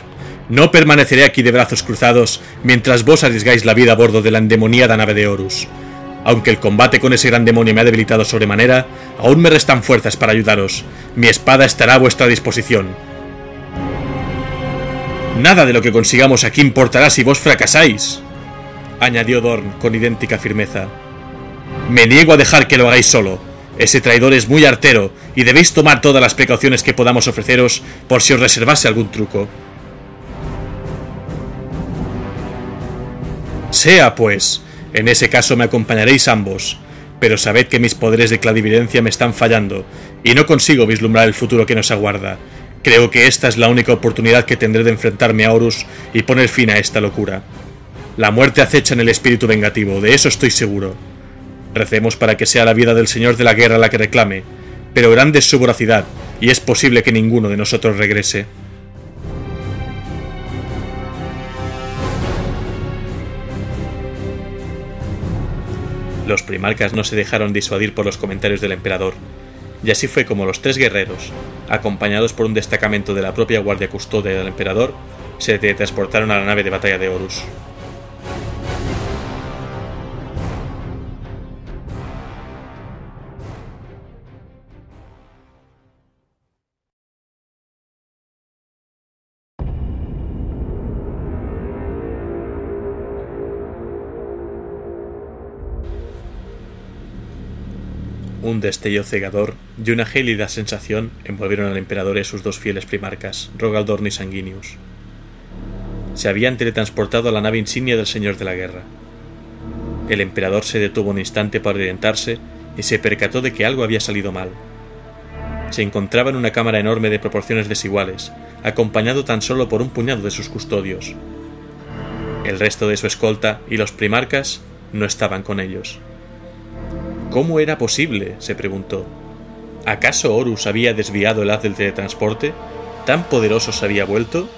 no permaneceré aquí de brazos cruzados mientras vos arriesgáis la vida a bordo de la endemoniada nave de Horus. Aunque el combate con ese gran demonio me ha debilitado sobremanera, aún me restan fuerzas para ayudaros. Mi espada estará a vuestra disposición». «Nada de lo que consigamos aquí importará si vos fracasáis», añadió Dorn con idéntica firmeza. «Me niego a dejar que lo hagáis solo. Ese traidor es muy artero y debéis tomar todas las precauciones que podamos ofreceros por si os reservase algún truco». «Sea, pues. En ese caso me acompañaréis ambos, pero sabed que mis poderes de clarividencia me están fallando, y no consigo vislumbrar el futuro que nos aguarda. Creo que esta es la única oportunidad que tendré de enfrentarme a Horus y poner fin a esta locura. La muerte acecha en el espíritu vengativo, de eso estoy seguro. Recemos para que sea la vida del señor de la guerra la que reclame, pero grande es su voracidad, y es posible que ninguno de nosotros regrese». Los primarcas no se dejaron disuadir por los comentarios del emperador, y así fue como los tres guerreros, acompañados por un destacamento de la propia guardia custodia del emperador, se teletransportaron a la nave de batalla de Horus. Un destello cegador y una gélida sensación envolvieron al emperador y a sus dos fieles primarcas, Rogaldorn y Sanguinius. Se habían teletransportado a la nave insignia del señor de la guerra. El emperador se detuvo un instante para orientarse y se percató de que algo había salido mal. Se encontraba en una cámara enorme de proporciones desiguales, acompañado tan solo por un puñado de sus custodios. El resto de su escolta y los primarcas no estaban con ellos. ¿Cómo era posible?, se preguntó. ¿Acaso Horus había desviado el haz del teletransporte? ¿Tan poderoso se había vuelto?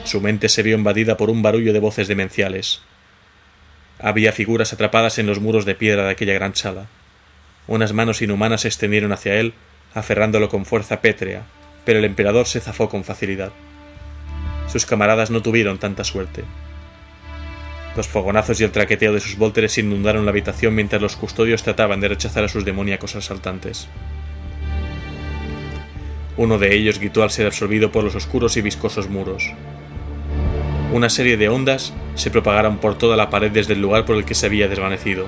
Su mente se vio invadida por un barullo de voces demenciales. Había figuras atrapadas en los muros de piedra de aquella gran sala. Unas manos inhumanas se extendieron hacia él, aferrándolo con fuerza pétrea, pero el emperador se zafó con facilidad. Sus camaradas no tuvieron tanta suerte. Los fogonazos y el traqueteo de sus vólteres inundaron la habitación mientras los custodios trataban de rechazar a sus demoníacos asaltantes. Uno de ellos gritó al ser absorbido por los oscuros y viscosos muros. Una serie de ondas se propagaron por toda la pared desde el lugar por el que se había desvanecido.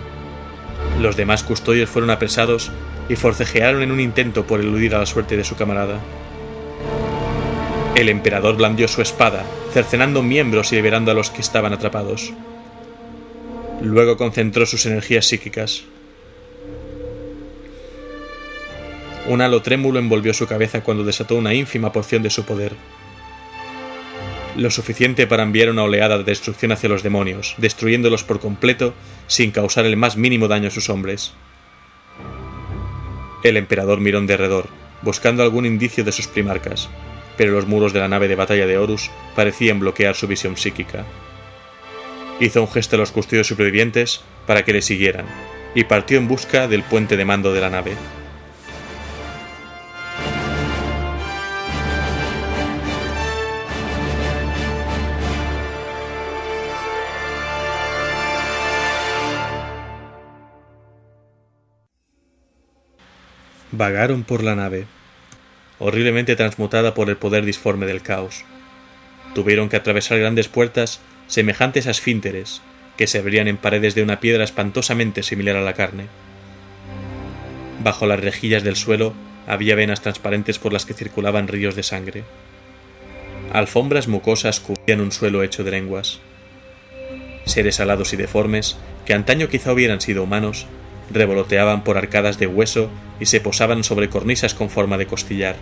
Los demás custodios fueron apresados y forcejearon en un intento por eludir a la suerte de su camarada. El emperador blandió su espada, cercenando miembros y liberando a los que estaban atrapados. Luego concentró sus energías psíquicas. Un halo trémulo envolvió su cabeza cuando desató una ínfima porción de su poder. Lo suficiente para enviar una oleada de destrucción hacia los demonios, destruyéndolos por completo sin causar el más mínimo daño a sus hombres. El emperador miró en derredor, buscando algún indicio de sus primarcas, pero los muros de la nave de batalla de Horus parecían bloquear su visión psíquica. Hizo un gesto a los custodios supervivientes para que le siguieran, y partió en busca del puente de mando de la nave. Vagaron por la nave, horriblemente transmutada por el poder disforme del caos. Tuvieron que atravesar grandes puertas semejantes a esfínteres, que se abrían en paredes de una piedra espantosamente similar a la carne. Bajo las rejillas del suelo había venas transparentes por las que circulaban ríos de sangre. Alfombras mucosas cubrían un suelo hecho de lenguas. Seres alados y deformes, que antaño quizá hubieran sido humanos, revoloteaban por arcadas de hueso y se posaban sobre cornisas con forma de costillar.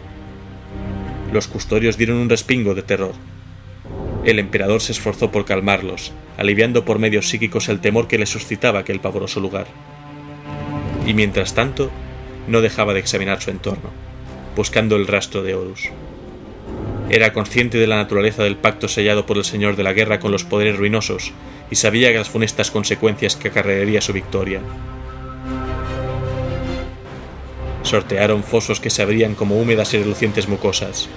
Los custodios dieron un respingo de terror. El emperador se esforzó por calmarlos, aliviando por medios psíquicos el temor que les suscitaba aquel pavoroso lugar. Y mientras tanto, no dejaba de examinar su entorno, buscando el rastro de Horus. Era consciente de la naturaleza del pacto sellado por el señor de la guerra con los poderes ruinosos, y sabía las funestas consecuencias que acarrearía su victoria. Sortearon fosos que se abrían como húmedas y relucientes mucosas,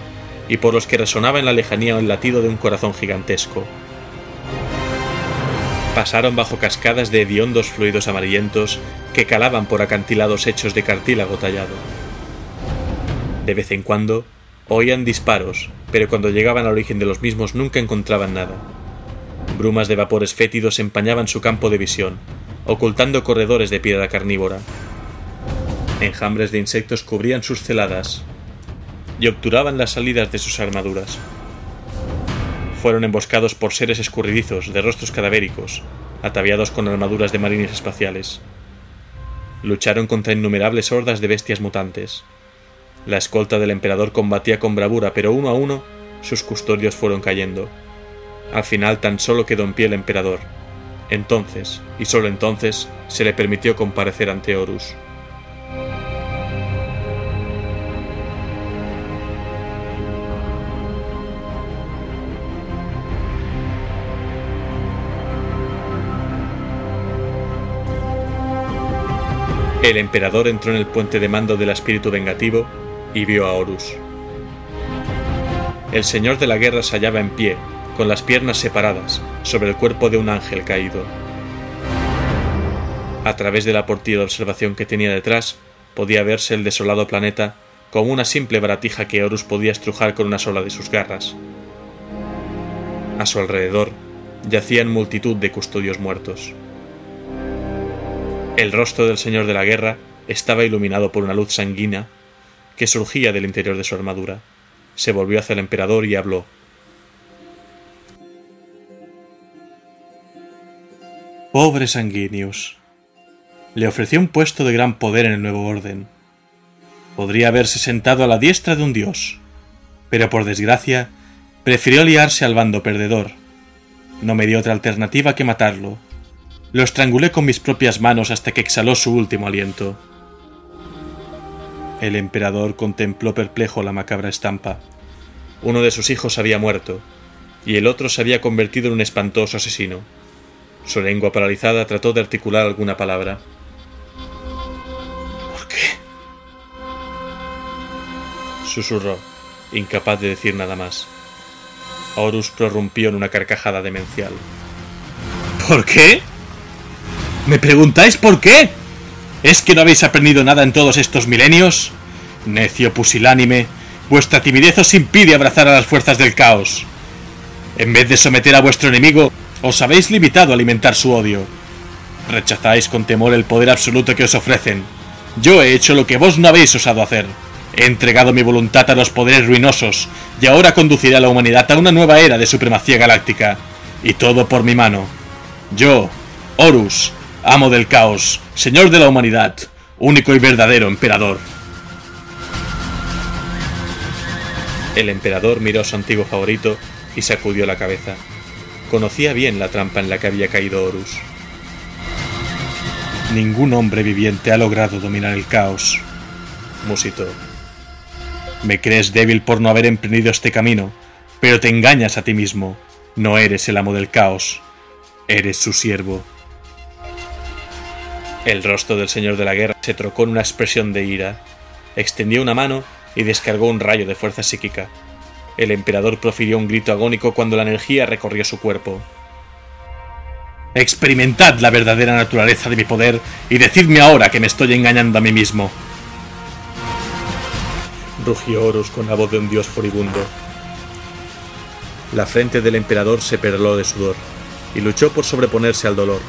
y por los que resonaba en la lejanía el latido de un corazón gigantesco. Pasaron bajo cascadas de hediondos fluidos amarillentos que calaban por acantilados hechos de cartílago tallado. De vez en cuando oían disparos, pero cuando llegaban al origen de los mismos nunca encontraban nada. Brumas de vapores fétidos empañaban su campo de visión, ocultando corredores de piedra carnívora. Enjambres de insectos cubrían sus celadas y obturaban las salidas de sus armaduras. Fueron emboscados por seres escurridizos de rostros cadavéricos, ataviados con armaduras de marines espaciales. Lucharon contra innumerables hordas de bestias mutantes. La escolta del emperador combatía con bravura, pero uno a uno sus custodios fueron cayendo. Al final tan solo quedó en pie el emperador. Entonces, y solo entonces, se le permitió comparecer ante Horus. El emperador entró en el puente de mando del espíritu vengativo y vio a Horus. El señor de la guerra se hallaba en pie, con las piernas separadas, sobre el cuerpo de un ángel caído. A través de la portilla de observación que tenía detrás, podía verse el desolado planeta como una simple baratija que Horus podía estrujar con una sola de sus garras. A su alrededor yacían multitud de custodios muertos. El rostro del señor de la guerra estaba iluminado por una luz sanguínea que surgía del interior de su armadura. Se volvió hacia el emperador y habló. Pobre Sanguinius. Le ofreció un puesto de gran poder en el nuevo orden. Podría haberse sentado a la diestra de un dios, pero por desgracia prefirió aliarse al bando perdedor. No me dio otra alternativa que matarlo. Lo estrangulé con mis propias manos hasta que exhaló su último aliento. El emperador contempló perplejo la macabra estampa. Uno de sus hijos había muerto, y el otro se había convertido en un espantoso asesino. Su lengua paralizada trató de articular alguna palabra. ¿Por qué? Susurró, incapaz de decir nada más. Horus prorrumpió en una carcajada demencial. ¿Por qué? ¿Me preguntáis por qué? ¿Es que no habéis aprendido nada en todos estos milenios? Necio pusilánime, vuestra timidez os impide abrazar a las fuerzas del caos. En vez de someter a vuestro enemigo, os habéis limitado a alimentar su odio. Rechazáis con temor el poder absoluto que os ofrecen. Yo he hecho lo que vos no habéis osado hacer. He entregado mi voluntad a los poderes ruinosos, y ahora conduciré a la humanidad a una nueva era de supremacía galáctica. Y todo por mi mano. Yo, Horus, amo del caos, señor de la humanidad, único y verdadero emperador. El emperador miró a su antiguo favorito y sacudió la cabeza. Conocía bien la trampa en la que había caído Horus. Ningún hombre viviente ha logrado dominar el caos, musitó. Me crees débil por no haber emprendido este camino, pero te engañas a ti mismo. No eres el amo del caos, eres su siervo. El rostro del señor de la guerra se trocó en una expresión de ira. Extendió una mano y descargó un rayo de fuerza psíquica. El emperador profirió un grito agónico cuando la energía recorrió su cuerpo. Experimentad la verdadera naturaleza de mi poder y decidme ahora que me estoy engañando a mí mismo. Rugió Horus con la voz de un dios furibundo. La frente del emperador se perló de sudor, y luchó por sobreponerse al dolor.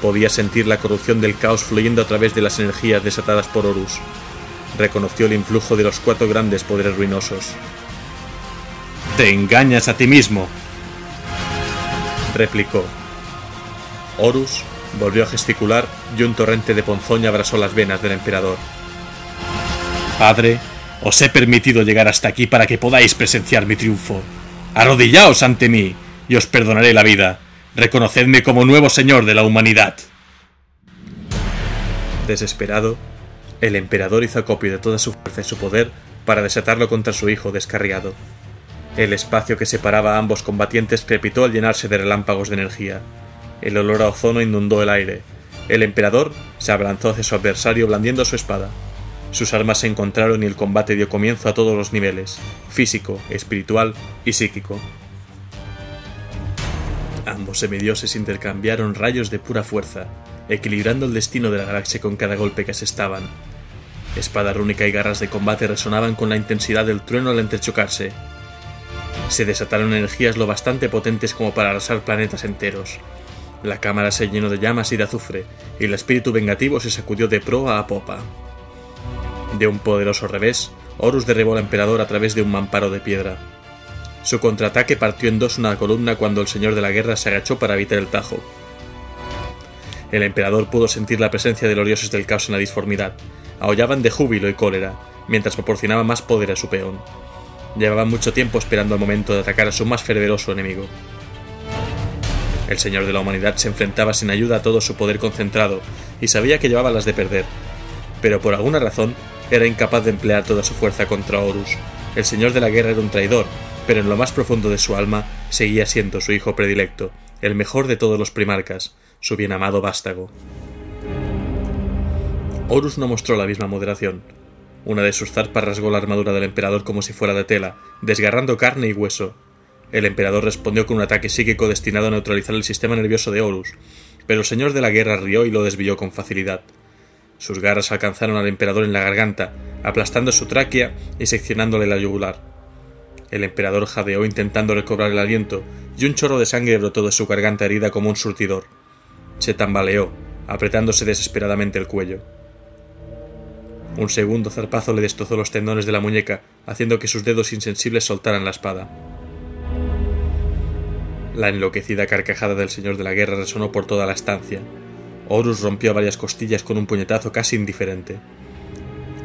Podía sentir la corrupción del caos fluyendo a través de las energías desatadas por Horus. Reconoció el influjo de los 4 grandes poderes ruinosos. «Te engañas a ti mismo», replicó. Horus volvió a gesticular y un torrente de ponzoña abrasó las venas del emperador. «Padre, os he permitido llegar hasta aquí para que podáis presenciar mi triunfo. Arrodillaos ante mí y os perdonaré la vida. Reconocedme como nuevo señor de la humanidad». Desesperado, el emperador hizo acopio de toda su fuerza y su poder para desatarlo contra su hijo descarriado. El espacio que separaba a ambos combatientes crepitó al llenarse de relámpagos de energía. El olor a ozono inundó el aire. El emperador se abalanzó hacia su adversario blandiendo su espada. Sus armas se encontraron y el combate dio comienzo a todos los niveles, físico, espiritual y psíquico. Ambos semidioses intercambiaron rayos de pura fuerza, equilibrando el destino de la galaxia con cada golpe que asestaban. Espada rúnica y garras de combate resonaban con la intensidad del trueno al entrechocarse. Se desataron energías lo bastante potentes como para arrasar planetas enteros. La cámara se llenó de llamas y de azufre, y el espíritu vengativo se sacudió de proa a popa. De un poderoso revés, Horus derribó al emperador a través de un mamparo de piedra. Su contraataque partió en dos una columna cuando el señor de la guerra se agachó para evitar el tajo. El emperador pudo sentir la presencia de los dioses del caos en la disformidad. Aullaban de júbilo y cólera, mientras proporcionaba más poder a su peón. Llevaban mucho tiempo esperando el momento de atacar a su más fervoroso enemigo. El señor de la humanidad se enfrentaba sin ayuda a todo su poder concentrado, y sabía que llevaba las de perder. Pero por alguna razón, era incapaz de emplear toda su fuerza contra Horus. El señor de la guerra era un traidor, pero en lo más profundo de su alma seguía siendo su hijo predilecto, el mejor de todos los primarcas, su bien amado vástago. Horus no mostró la misma moderación. Una de sus zarpas rasgó la armadura del emperador como si fuera de tela, desgarrando carne y hueso. El emperador respondió con un ataque psíquico destinado a neutralizar el sistema nervioso de Horus, pero el señor de la guerra rió y lo desvió con facilidad. Sus garras alcanzaron al emperador en la garganta, aplastando su tráquea y seccionándole la yugular. El emperador jadeó intentando recobrar el aliento, y un chorro de sangre brotó de su garganta herida como un surtidor. Se tambaleó, apretándose desesperadamente el cuello. Un segundo zarpazo le destrozó los tendones de la muñeca, haciendo que sus dedos insensibles soltaran la espada. La enloquecida carcajada del señor de la guerra resonó por toda la estancia. Horus rompió varias costillas con un puñetazo casi indiferente.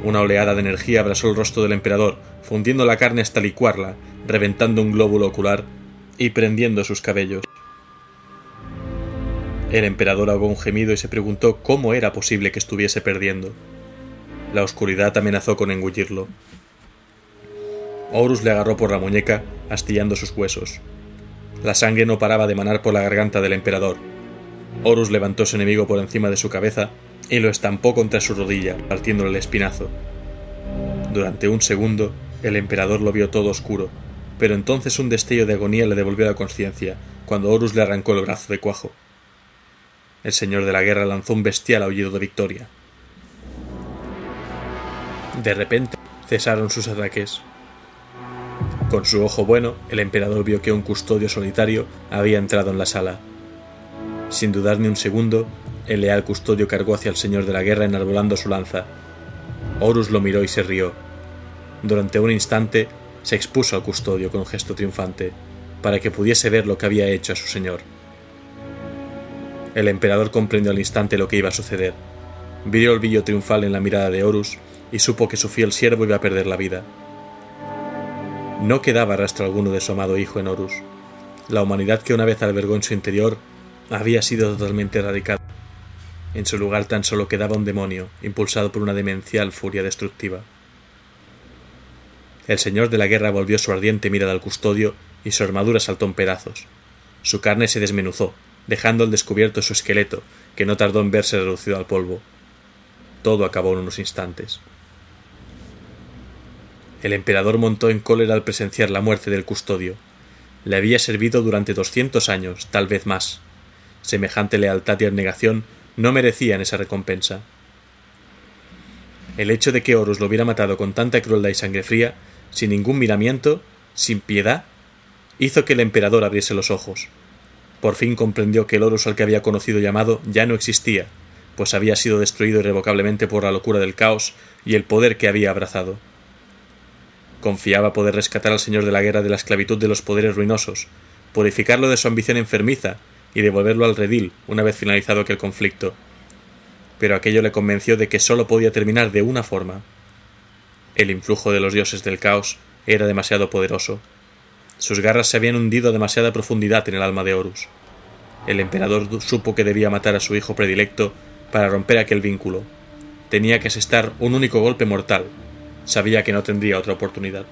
Una oleada de energía abrasó el rostro del emperador, fundiendo la carne hasta licuarla, reventando un glóbulo ocular y prendiendo sus cabellos. El emperador ahogó un gemido y se preguntó cómo era posible que estuviese perdiendo. La oscuridad amenazó con engullirlo. Horus le agarró por la muñeca, astillando sus huesos. La sangre no paraba de manar por la garganta del emperador. Horus levantó a su enemigo por encima de su cabeza y lo estampó contra su rodilla, partiéndole el espinazo. Durante un segundo, el emperador lo vio todo oscuro, pero entonces un destello de agonía le devolvió la conciencia, cuando Horus le arrancó el brazo de cuajo. El señor de la guerra lanzó un bestial aullido de victoria. De repente, cesaron sus ataques. Con su ojo bueno, el emperador vio que un custodio solitario había entrado en la sala. Sin dudar ni un segundo, el leal custodio cargó hacia el señor de la guerra enarbolando su lanza. Horus lo miró y se rió. Durante un instante se expuso al custodio con un gesto triunfante, para que pudiese ver lo que había hecho a su señor. El emperador comprendió al instante lo que iba a suceder. Vio el brillo triunfal en la mirada de Horus y supo que su fiel siervo iba a perder la vida. No quedaba rastro alguno de su amado hijo en Horus. La humanidad que una vez albergó en su interior había sido totalmente erradicada. En su lugar tan solo quedaba un demonio, impulsado por una demencial furia destructiva. El señor de la guerra volvió su ardiente mirada al custodio y su armadura saltó en pedazos. Su carne se desmenuzó, dejando al descubierto su esqueleto, que no tardó en verse reducido al polvo. Todo acabó en unos instantes. El emperador montó en cólera al presenciar la muerte del custodio. Le había servido durante 200 años, tal vez más. Semejante lealtad y abnegación no merecían esa recompensa. El hecho de que Horus lo hubiera matado con tanta crueldad y sangre fría, sin ningún miramiento, sin piedad, hizo que el emperador abriese los ojos. Por fin comprendió que el Horus al que había conocido y amado ya no existía, pues había sido destruido irrevocablemente por la locura del caos y el poder que había abrazado. Confiaba poder rescatar al señor de la guerra de la esclavitud de los poderes ruinosos, purificarlo de su ambición enfermiza y devolverlo al redil una vez finalizado aquel conflicto. Pero aquello le convenció de que sólo podía terminar de una forma. El influjo de los dioses del caos era demasiado poderoso. Sus garras se habían hundido a demasiada profundidad en el alma de Horus. El emperador supo que debía matar a su hijo predilecto para romper aquel vínculo. Tenía que asestar un único golpe mortal. Sabía que no tendría otra oportunidad.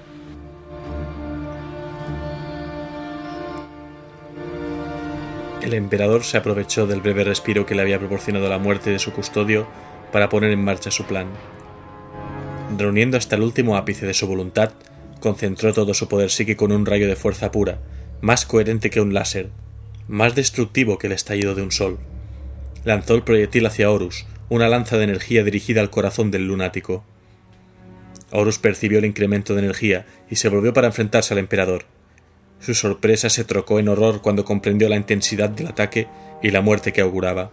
El emperador se aprovechó del breve respiro que le había proporcionado la muerte de su custodio para poner en marcha su plan. Reuniendo hasta el último ápice de su voluntad, concentró todo su poder psíquico en un rayo de fuerza pura, más coherente que un láser, más destructivo que el estallido de un sol. Lanzó el proyectil hacia Horus, una lanza de energía dirigida al corazón del lunático. Horus percibió el incremento de energía y se volvió para enfrentarse al emperador. Su sorpresa se trocó en horror cuando comprendió la intensidad del ataque y la muerte que auguraba.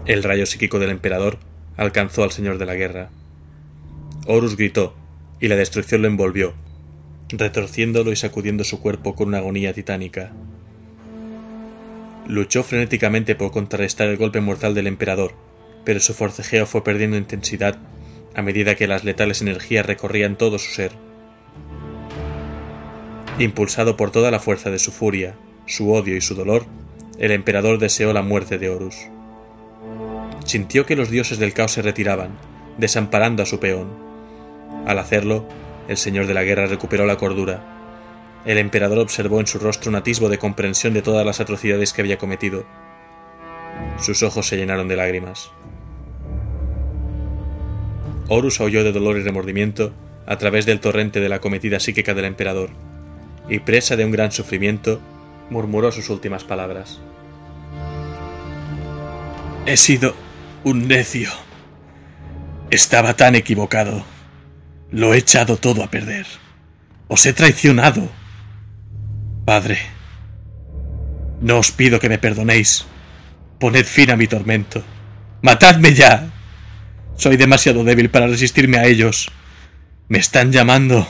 El rayo psíquico del emperador alcanzó al señor de la guerra. Horus gritó, y la destrucción lo envolvió, retorciéndolo y sacudiendo su cuerpo con una agonía titánica. Luchó frenéticamente por contrarrestar el golpe mortal del emperador, pero su forcejeo fue perdiendo intensidad a medida que las letales energías recorrían todo su ser. Impulsado por toda la fuerza de su furia, su odio y su dolor, el emperador deseó la muerte de Horus. Sintió que los dioses del caos se retiraban, desamparando a su peón. Al hacerlo, el señor de la guerra recuperó la cordura. El emperador observó en su rostro un atisbo de comprensión de todas las atrocidades que había cometido. Sus ojos se llenaron de lágrimas. Horus aulló de dolor y remordimiento a través del torrente de la acometida psíquica del emperador, y presa de un gran sufrimiento, murmuró sus últimas palabras. He sido un necio. Estaba tan equivocado. Lo he echado todo a perder. Os he traicionado. Padre, no os pido que me perdonéis. Poned fin a mi tormento. ¡Matadme ya! Soy demasiado débil para resistirme a ellos. Me están llamando.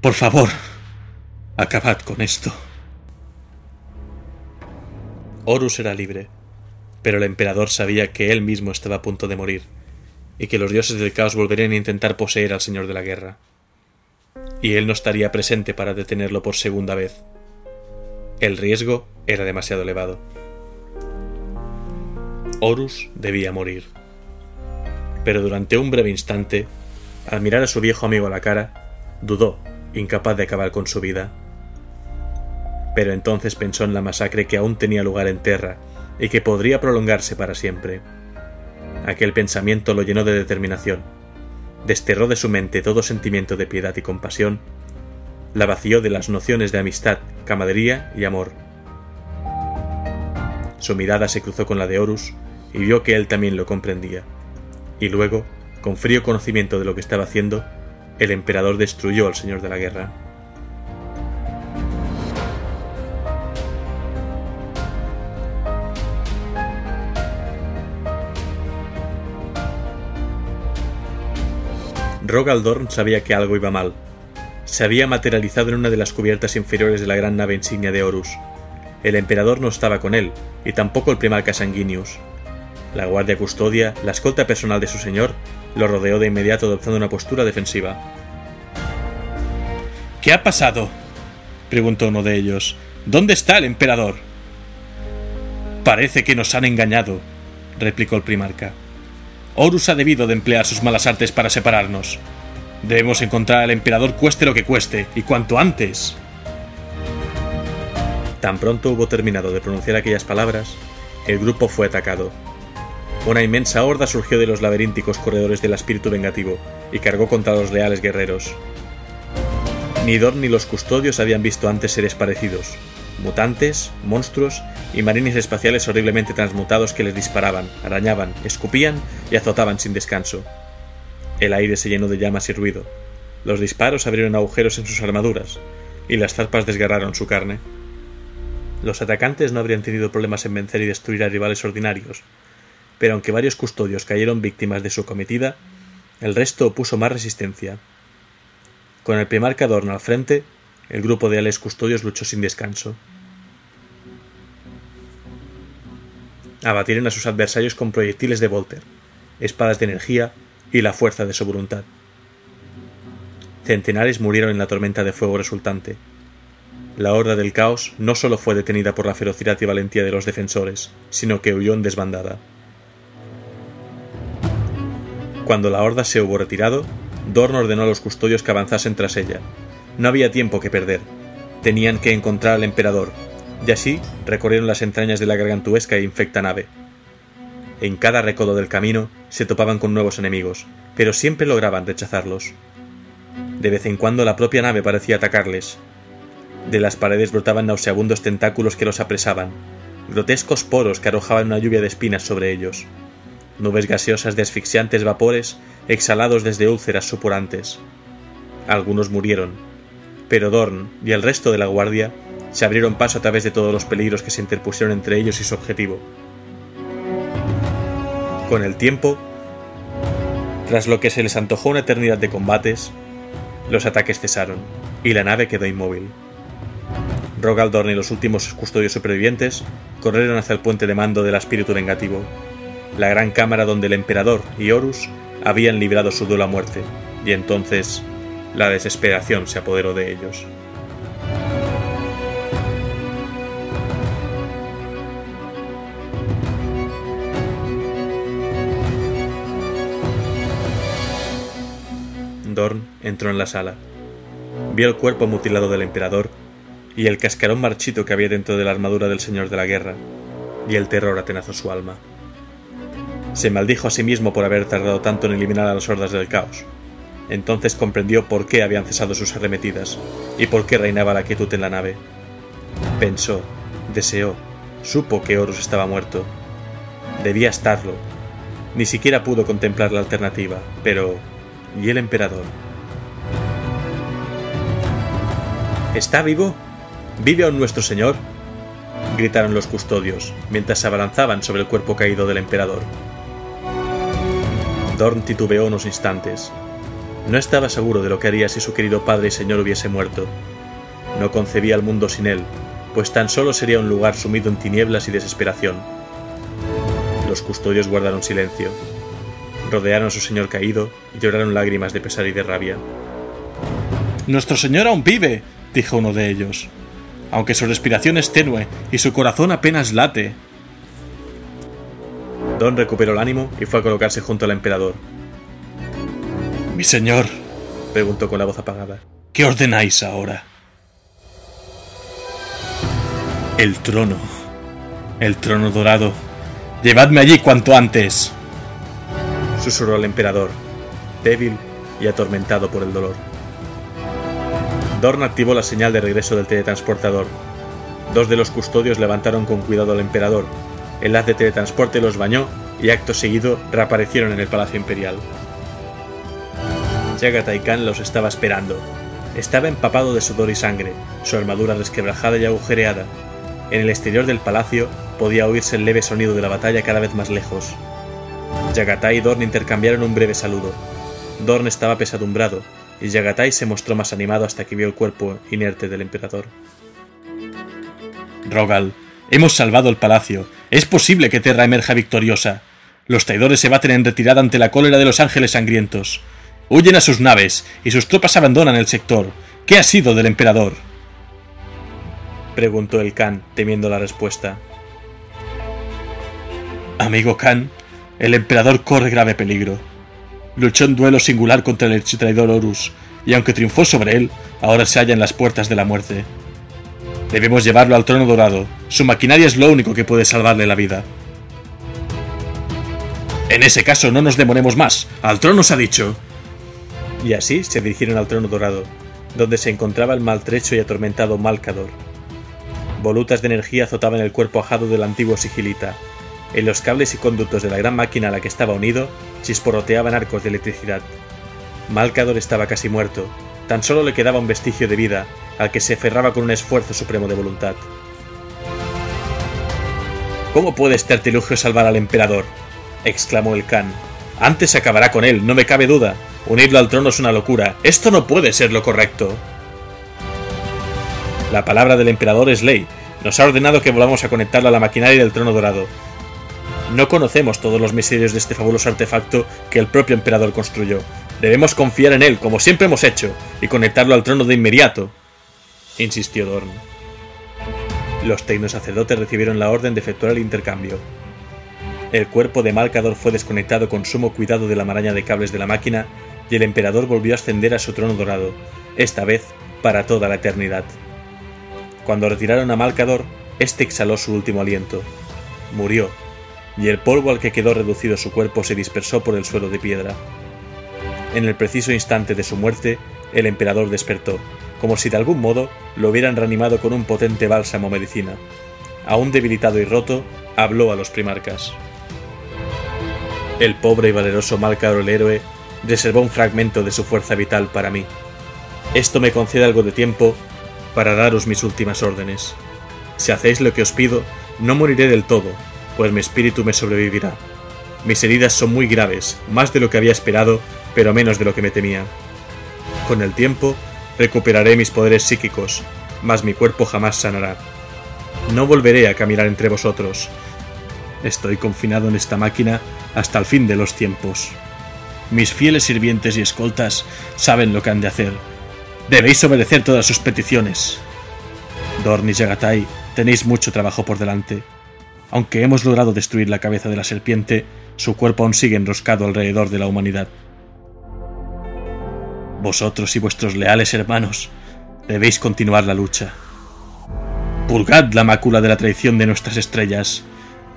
Por favor, acabad con esto. Horus era libre, pero el emperador sabía que él mismo estaba a punto de morir, y que los dioses del caos volverían a intentar poseer al señor de la guerra. Y él no estaría presente para detenerlo por segunda vez. El riesgo era demasiado elevado. Horus debía morir. Pero durante un breve instante, al mirar a su viejo amigo a la cara, dudó, incapaz de acabar con su vida. Pero entonces pensó en la masacre que aún tenía lugar en Terra y que podría prolongarse para siempre. Aquel pensamiento lo llenó de determinación. Desterró de su mente todo sentimiento de piedad y compasión. La vació de las nociones de amistad, camaradería y amor. Su mirada se cruzó con la de Horus y vio que él también lo comprendía. Y luego, Con frío conocimiento de lo que estaba haciendo, el emperador destruyó al Señor de la Guerra. Rogal Dorn sabía que algo iba mal. Se había materializado en una de las cubiertas inferiores de la gran nave insignia de Horus. El emperador no estaba con él, y tampoco el primarca Sanguinius. La guardia custodia, la escolta personal de su señor, lo rodeó de inmediato adoptando una postura defensiva. ¿Qué ha pasado?, preguntó uno de ellos. ¿Dónde está el emperador? Parece que nos han engañado, replicó el primarca. Horus ha debido de emplear sus malas artes para separarnos. Debemos encontrar al emperador cueste lo que cueste, y cuanto antes. Tan pronto hubo terminado de pronunciar aquellas palabras, el grupo fue atacado. Una inmensa horda surgió de los laberínticos corredores del espíritu vengativo y cargó contra los leales guerreros. Ni Dorn ni los custodios habían visto antes seres parecidos, mutantes, monstruos y marines espaciales horriblemente transmutados que les disparaban, arañaban, escupían y azotaban sin descanso. El aire se llenó de llamas y ruido. Los disparos abrieron agujeros en sus armaduras y las zarpas desgarraron su carne. Los atacantes no habrían tenido problemas en vencer y destruir a rivales ordinarios, pero aunque varios custodios cayeron víctimas de su acometida, el resto opuso más resistencia. Con el primarca Dorn al frente, el grupo de leales custodios luchó sin descanso. Abatieron a sus adversarios con proyectiles de Volter, espadas de energía y la fuerza de su voluntad. Centenares murieron en la tormenta de fuego resultante. La horda del caos no solo fue detenida por la ferocidad y valentía de los defensores, sino que huyó en desbandada. Cuando la horda se hubo retirado, Dorn ordenó a los custodios que avanzasen tras ella. No había tiempo que perder. Tenían que encontrar al emperador, y así recorrieron las entrañas de la gargantuesca e infecta nave. En cada recodo del camino se topaban con nuevos enemigos, pero siempre lograban rechazarlos. De vez en cuando la propia nave parecía atacarles. De las paredes brotaban nauseabundos tentáculos que los apresaban, grotescos poros que arrojaban una lluvia de espinas sobre ellos, nubes gaseosas de asfixiantes vapores exhalados desde úlceras supurantes. Algunos murieron, pero Dorn y el resto de la guardia se abrieron paso a través de todos los peligros que se interpusieron entre ellos y su objetivo. Con el tiempo, tras lo que se les antojó una eternidad de combates, los ataques cesaron y la nave quedó inmóvil. Rogal Dorn y los últimos custodios supervivientes corrieron hacia el puente de mando del espíritu vengativo, la gran cámara donde el emperador y Horus habían librado su duelo a muerte, y entonces la desesperación se apoderó de ellos. Dorn entró en la sala. Vio el cuerpo mutilado del emperador y el cascarón marchito que había dentro de la armadura del Señor de la Guerra, y el terror atenazó su alma. Se maldijo a sí mismo por haber tardado tanto en eliminar a las hordas del caos. Entonces comprendió por qué habían cesado sus arremetidas y por qué reinaba la quietud en la nave. Pensó, deseó, supo que Horus estaba muerto. Debía estarlo. Ni siquiera pudo contemplar la alternativa, pero... ¿y el emperador? ¿Está vivo? ¿Vive aún nuestro señor?, gritaron los custodios, mientras se abalanzaban sobre el cuerpo caído del emperador. Dorn titubeó unos instantes. No estaba seguro de lo que haría si su querido padre y señor hubiese muerto. No concebía el mundo sin él, pues tan solo sería un lugar sumido en tinieblas y desesperación. Los custodios guardaron silencio. Rodearon a su señor caído y lloraron lágrimas de pesar y de rabia. «Nuestro señor aún vive», dijo uno de ellos, «aunque su respiración es tenue y su corazón apenas late». Dorn recuperó el ánimo y fue a colocarse junto al emperador. «Mi señor», preguntó con la voz apagada, «¿qué ordenáis ahora?» «El trono dorado. Llevadme allí cuanto antes», susurró el emperador, débil y atormentado por el dolor. Dorn activó la señal de regreso del teletransportador. Dos de los custodios levantaron con cuidado al emperador. El haz de teletransporte los bañó y acto seguido reaparecieron en el Palacio Imperial. Yagatai Khan los estaba esperando. Estaba empapado de sudor y sangre, su armadura resquebrajada y agujereada. En el exterior del palacio podía oírse el leve sonido de la batalla cada vez más lejos. Yagatai y Dorn intercambiaron un breve saludo. Dorn estaba pesadumbrado, y Yagatai se mostró más animado hasta que vio el cuerpo inerte del emperador. Rogal, hemos salvado el palacio. Es posible que Terra emerja victoriosa. Los traidores se baten en retirada ante la cólera de los ángeles sangrientos. Huyen a sus naves, y sus tropas abandonan el sector. ¿Qué ha sido del emperador?, preguntó el Khan, temiendo la respuesta. Amigo Khan, el emperador corre grave peligro. Luchó en duelo singular contra el architraidor Horus, y aunque triunfó sobre él, ahora se halla en las puertas de la muerte. Debemos llevarlo al trono dorado. Su maquinaria es lo único que puede salvarle la vida. En ese caso no nos demoremos más. Al trono se ha dicho. Y así se dirigieron al trono dorado, donde se encontraba el maltrecho y atormentado Malcador. Volutas de energía azotaban el cuerpo ajado del antiguo sigilita. En los cables y conductos de la gran máquina a la que estaba unido, chisporroteaban arcos de electricidad. Malcador estaba casi muerto. Tan solo le quedaba un vestigio de vida, al que se aferraba con un esfuerzo supremo de voluntad. «¿Cómo puede este artilugio salvar al emperador?», exclamó el Khan. «Antes se acabará con él, no me cabe duda. Unirlo al trono es una locura. Esto no puede ser lo correcto». «La palabra del emperador es ley. Nos ha ordenado que volvamos a conectarlo a la maquinaria del trono dorado. No conocemos todos los misterios de este fabuloso artefacto que el propio emperador construyó. Debemos confiar en él, como siempre hemos hecho, y conectarlo al trono de inmediato», insistió Dorn. Los tecnosacerdotes recibieron la orden de efectuar el intercambio. El cuerpo de Malcador fue desconectado con sumo cuidado de la maraña de cables de la máquina, y el emperador volvió a ascender a su trono dorado, esta vez para toda la eternidad. Cuando retiraron a Malcador, este exhaló su último aliento. Murió, y el polvo al que quedó reducido su cuerpo se dispersó por el suelo de piedra. En el preciso instante de su muerte, el emperador despertó, como si de algún modo lo hubieran reanimado con un potente bálsamo medicina. Aún debilitado y roto, habló a los primarcas. El pobre y valeroso Malcador el héroe reservó un fragmento de su fuerza vital para mí. Esto me concede algo de tiempo para daros mis últimas órdenes. Si hacéis lo que os pido, no moriré del todo, pues mi espíritu me sobrevivirá. Mis heridas son muy graves, más de lo que había esperado, pero menos de lo que me temía. Con el tiempo, recuperaré mis poderes psíquicos, mas mi cuerpo jamás sanará. No volveré a caminar entre vosotros. Estoy confinado en esta máquina hasta el fin de los tiempos. Mis fieles sirvientes y escoltas saben lo que han de hacer. Debéis obedecer todas sus peticiones. Dorn y Yagatai, tenéis mucho trabajo por delante. Aunque hemos logrado destruir la cabeza de la serpiente, su cuerpo aún sigue enroscado alrededor de la humanidad. Vosotros y vuestros leales hermanos debéis continuar la lucha. Purgad la mácula de la traición de nuestras estrellas.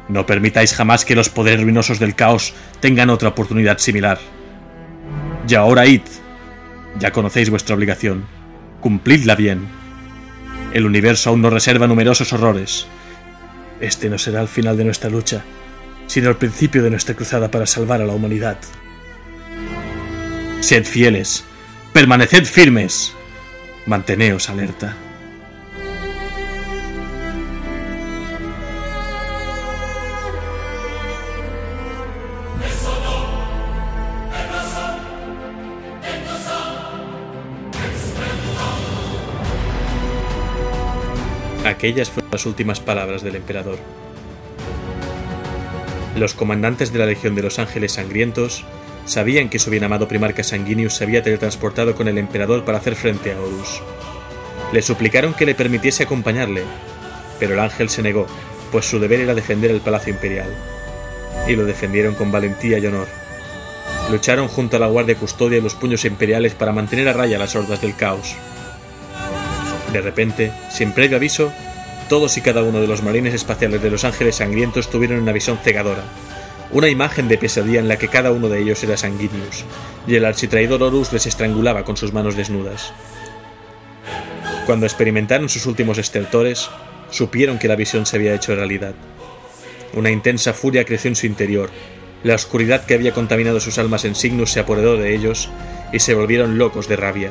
No permitáis jamás que los poderes ruinosos del caos tengan otra oportunidad similar. Y ahora id. Ya conocéis vuestra obligación. Cumplidla bien. El universo aún nos reserva numerosos horrores. Este no será el final de nuestra lucha, sino el principio de nuestra cruzada para salvar a la humanidad. Sed fieles. Permaneced firmes. Manteneos alerta. Aquellas fueron las últimas palabras del emperador. Los comandantes de la Legión de los Ángeles Sangrientos sabían que su bien amado primarca Sanguinius se había teletransportado con el emperador para hacer frente a Horus. Le suplicaron que le permitiese acompañarle, pero el ángel se negó, pues su deber era defender el palacio imperial. Y lo defendieron con valentía y honor. Lucharon junto a la guardia custodia y los puños imperiales para mantener a raya las hordas del caos. De repente, sin previo aviso, todos y cada uno de los marines espaciales de los Ángeles Sangrientos tuvieron una visión cegadora. Una imagen de pesadilla en la que cada uno de ellos era Sanguinius, y el architraidor Horus les estrangulaba con sus manos desnudas. Cuando experimentaron sus últimos estertores, supieron que la visión se había hecho realidad. Una intensa furia creció en su interior, La oscuridad que había contaminado sus almas en Cygnus se apoderó de ellos y se volvieron locos de rabia.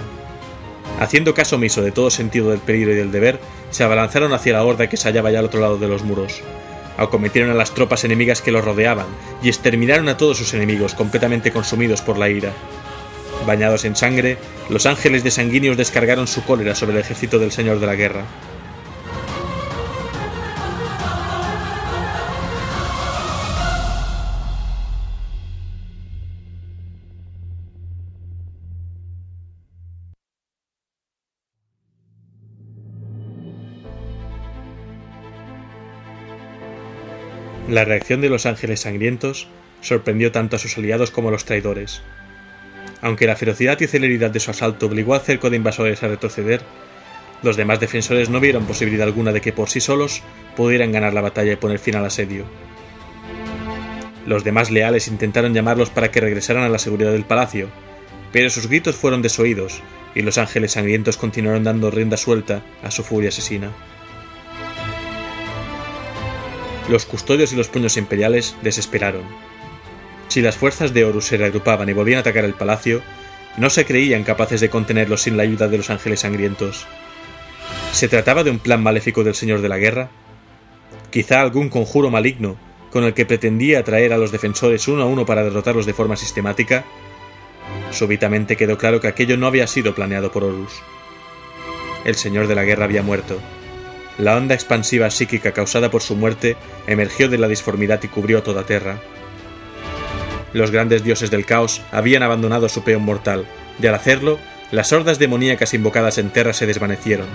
Haciendo caso omiso de todo sentido del peligro y del deber, se abalanzaron hacia la horda que se hallaba ya al otro lado de los muros. Acometieron a las tropas enemigas que los rodeaban y exterminaron a todos sus enemigos, completamente consumidos por la ira. Bañados en sangre, los ángeles de sanguíneos descargaron su cólera sobre el ejército del Señor de la Guerra. La reacción de los ángeles sangrientos sorprendió tanto a sus aliados como a los traidores. Aunque la ferocidad y celeridad de su asalto obligó al cerco de invasores a retroceder, los demás defensores no vieron posibilidad alguna de que por sí solos pudieran ganar la batalla y poner fin al asedio. Los demás leales intentaron llamarlos para que regresaran a la seguridad del palacio, pero sus gritos fueron desoídos y los ángeles sangrientos continuaron dando rienda suelta a su furia asesina. Los custodios y los puños imperiales desesperaron. Si las fuerzas de Horus se reagrupaban y volvían a atacar el palacio, no se creían capaces de contenerlos sin la ayuda de los ángeles sangrientos. ¿Se trataba de un plan maléfico del Señor de la Guerra? ¿Quizá algún conjuro maligno con el que pretendía atraer a los defensores uno a uno para derrotarlos de forma sistemática? Súbitamente quedó claro que aquello no había sido planeado por Horus. El Señor de la Guerra había muerto. La onda expansiva psíquica causada por su muerte emergió de la disformidad y cubrió toda Terra. Los grandes dioses del caos habían abandonado su peón mortal, y al hacerlo, las hordas demoníacas invocadas en Terra se desvanecieron.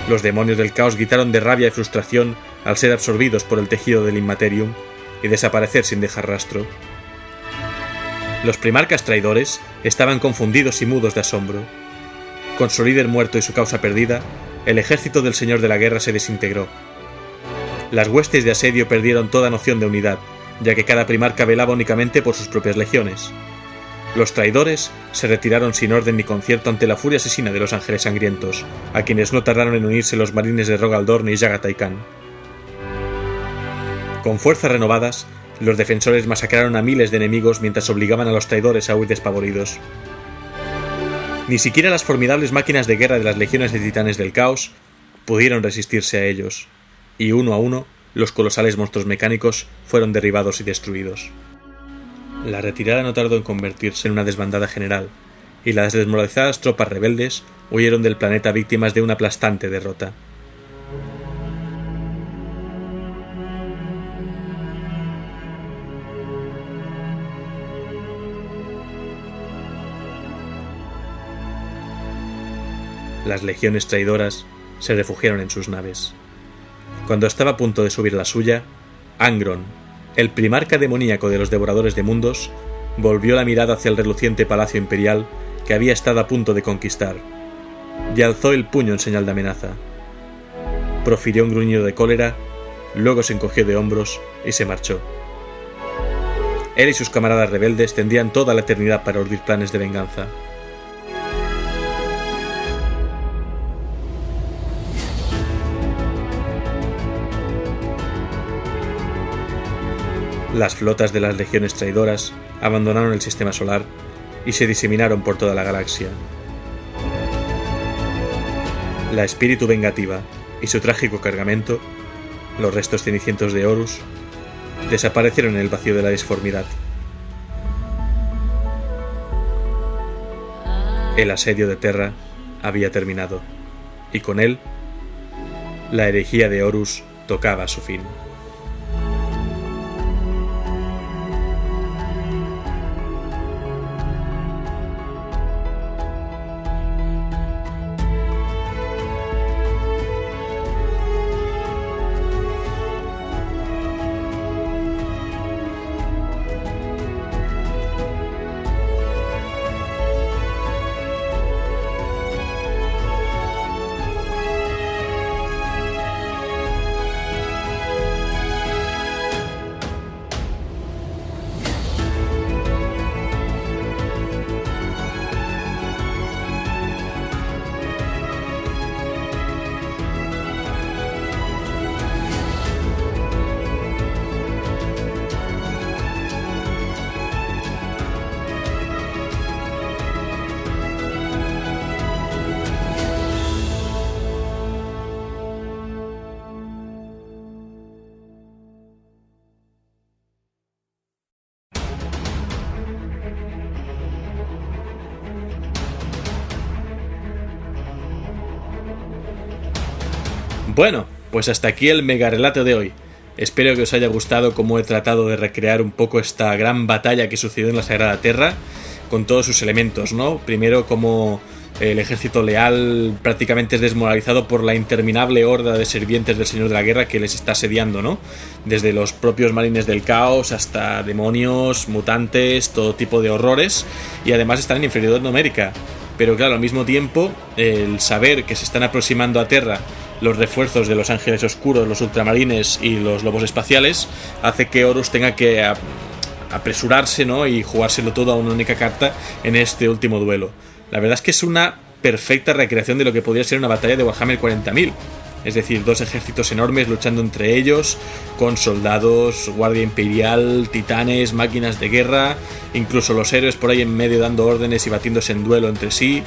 Los demonios del caos gritaron de rabia y frustración al ser absorbidos por el tejido del Immaterium y desaparecer sin dejar rastro. Los primarcas traidores estaban confundidos y mudos de asombro. Con su líder muerto y su causa perdida, el ejército del Señor de la Guerra se desintegró. Las huestes de asedio perdieron toda noción de unidad, ya que cada primarca velaba únicamente por sus propias legiones. Los traidores se retiraron sin orden ni concierto ante la furia asesina de los ángeles sangrientos, a quienes no tardaron en unirse los marines de Rogaldorn y Yagatai Khan. Con fuerzas renovadas, los defensores masacraron a miles de enemigos mientras obligaban a los traidores a huir despavoridos. Ni siquiera las formidables máquinas de guerra de las legiones de titanes del caos pudieron resistirse a ellos, y uno a uno los colosales monstruos mecánicos fueron derribados y destruidos. La retirada no tardó en convertirse en una desbandada general, y las desmoralizadas tropas rebeldes huyeron del planeta víctimas de una aplastante derrota. Las legiones traidoras se refugiaron en sus naves. Cuando estaba a punto de subir la suya, Angron, el primarca demoníaco de los devoradores de mundos, volvió la mirada hacia el reluciente palacio imperial que había estado a punto de conquistar, y alzó el puño en señal de amenaza. Profirió un gruñido de cólera, luego se encogió de hombros y se marchó. Él y sus camaradas rebeldes tendrían toda la eternidad para urdir planes de venganza. Las flotas de las legiones traidoras abandonaron el sistema solar y se diseminaron por toda la galaxia. La espíritu vengativa y su trágico cargamento, los restos cenicientos de Horus, desaparecieron en el vacío de la disformidad. El asedio de Terra había terminado, y con él, la herejía de Horus tocaba su fin. Bueno, pues hasta aquí el mega relato de hoy. Espero que os haya gustado cómo he tratado de recrear un poco esta gran batalla que sucedió en la Sagrada Terra, con todos sus elementos, ¿no? Primero, como el ejército leal prácticamente es desmoralizado por la interminable horda de sirvientes del Señor de la Guerra que les está asediando, ¿no? Desde los propios marines del caos hasta demonios, mutantes, todo tipo de horrores, y además están en inferioridad numérica. Pero claro, al mismo tiempo, el saber que se están aproximando a Terra los refuerzos de los ángeles oscuros, los ultramarines y los lobos espaciales, hace que Horus tenga que apresurarse, ¿no? Y jugárselo todo a una única carta en este último duelo. La verdad es que es una perfecta recreación de lo que podría ser una batalla de Warhammer 40.000. Es decir, dos ejércitos enormes luchando entre ellos, con soldados, guardia imperial, titanes, máquinas de guerra, incluso los héroes por ahí en medio dando órdenes y batiéndose en duelo entre sí.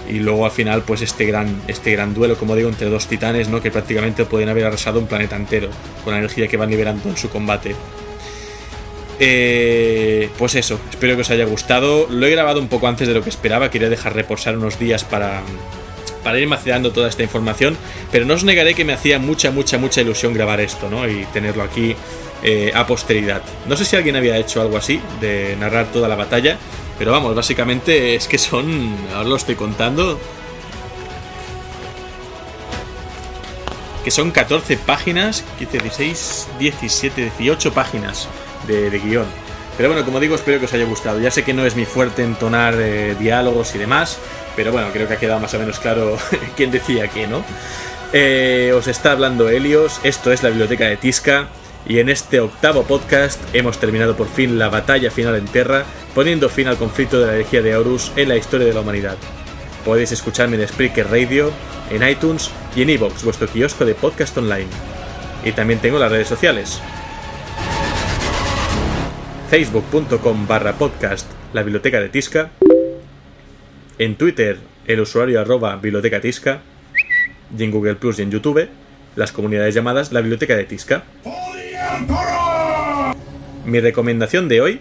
Y luego al final pues este gran duelo, como digo, entre dos titanes, ¿no? Que prácticamente pueden haber arrasado un planeta entero con la energía que van liberando en su combate. Pues eso, espero que os haya gustado. Lo he grabado un poco antes de lo que esperaba. Quería dejar reposar unos días para ir macerando toda esta información, pero no os negaré que me hacía mucha ilusión grabar esto, ¿no? Y tenerlo aquí a posteridad. No sé si alguien había hecho algo así, de narrar toda la batalla, pero vamos, básicamente es que son, ahora lo estoy contando, que son 14 páginas, 15, 16, 17, 18 páginas de guión. Pero bueno, como digo, espero que os haya gustado. Ya sé que no es mi fuerte entonar diálogos y demás, pero bueno, creo que ha quedado más o menos claro quién decía qué, ¿no? Os está hablando Helios, esto es la Biblioteca de Tisca, y en este octavo podcast hemos terminado por fin la batalla final en Terra, poniendo fin al conflicto de la herejía de Horus en la historia de la humanidad. Podéis escucharme en Spreaker Radio, en iTunes y en iVoox, vuestro kiosco de podcast online. Y también tengo las redes sociales: facebook.com/podcast la Biblioteca de Tisca, en Twitter el usuario @bibliotecatisca, y en Google Plus y en YouTube las comunidades llamadas la Biblioteca de Tisca. Mi recomendación de hoy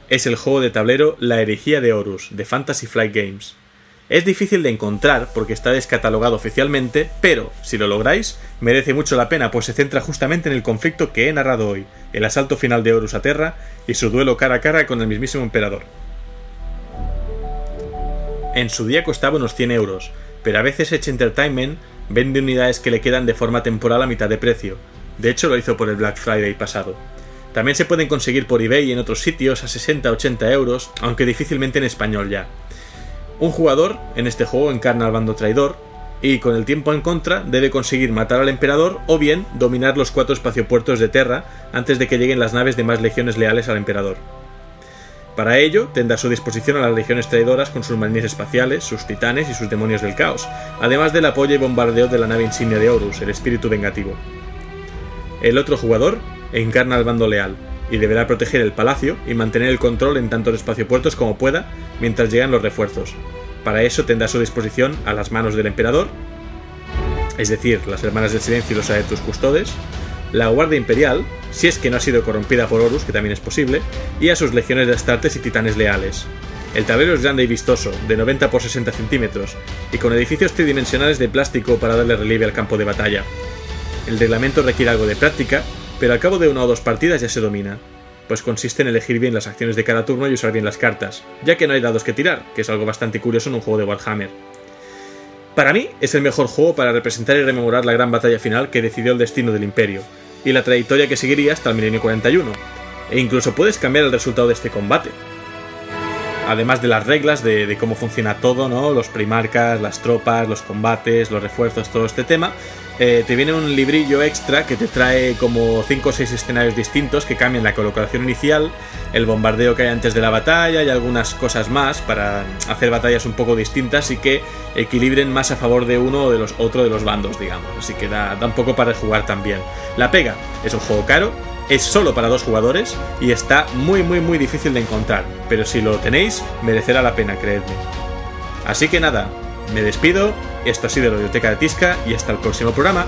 es el juego de tablero La herejía de Horus, de Fantasy Flight Games. Es difícil de encontrar porque está descatalogado oficialmente, pero si lo lográis, merece mucho la pena, pues se centra justamente en el conflicto que he narrado hoy, el asalto final de Horus a Terra y su duelo cara a cara con el mismísimo emperador. En su día costaba unos 100 euros, pero a veces Edge Entertainment vende unidades que le quedan de forma temporal a mitad de precio. De hecho, lo hizo por el Black Friday pasado. También se pueden conseguir por eBay y en otros sitios a 60-80 euros, aunque difícilmente en español ya. Un jugador en este juego encarna al bando traidor y, con el tiempo en contra, debe conseguir matar al emperador o bien dominar los 4 espaciopuertos de Terra antes de que lleguen las naves de más legiones leales al emperador. Para ello, tendrá a su disposición a las legiones traidoras con sus marines espaciales, sus titanes y sus demonios del caos, además del apoyo y bombardeo de la nave insignia de Horus, el espíritu vengativo. El otro jugador encarna al bando leal y deberá proteger el palacio y mantener el control en tantos espaciopuertos como pueda mientras llegan los refuerzos. Para eso tendrá a su disposición a las manos del emperador, es decir, las hermanas del silencio y los adeptus custodes, la guardia imperial, si es que no ha sido corrompida por Horus, que también es posible, y a sus legiones de astartes y titanes leales. El tablero es grande y vistoso, de 90 por 60 centímetros, y con edificios tridimensionales de plástico para darle relieve al campo de batalla. El reglamento requiere algo de práctica, pero al cabo de 1 o 2 partidas ya se domina, pues consiste en elegir bien las acciones de cada turno y usar bien las cartas, ya que no hay dados que tirar, que es algo bastante curioso en un juego de Warhammer. Para mí es el mejor juego para representar y rememorar la gran batalla final que decidió el destino del Imperio, y la trayectoria que seguiría hasta el milenio 41, e incluso puedes cambiar el resultado de este combate. Además de las reglas de cómo funciona todo, ¿no? Los primarcas, las tropas, los combates, los refuerzos, todo este tema, te viene un librillo extra que te trae como 5 o 6 escenarios distintos que cambian la colocación inicial, el bombardeo que hay antes de la batalla y algunas cosas más para hacer batallas un poco distintas y que equilibren más a favor de uno o de los otro de los bandos, digamos. Así que da un poco para jugar también. La pega, es un juego caro, es solo para 2 jugadores y está muy difícil de encontrar, pero si lo tenéis, merecerá la pena, creedme. Así que nada, me despido, esto ha sido la Biblioteca de Tisca y hasta el próximo programa.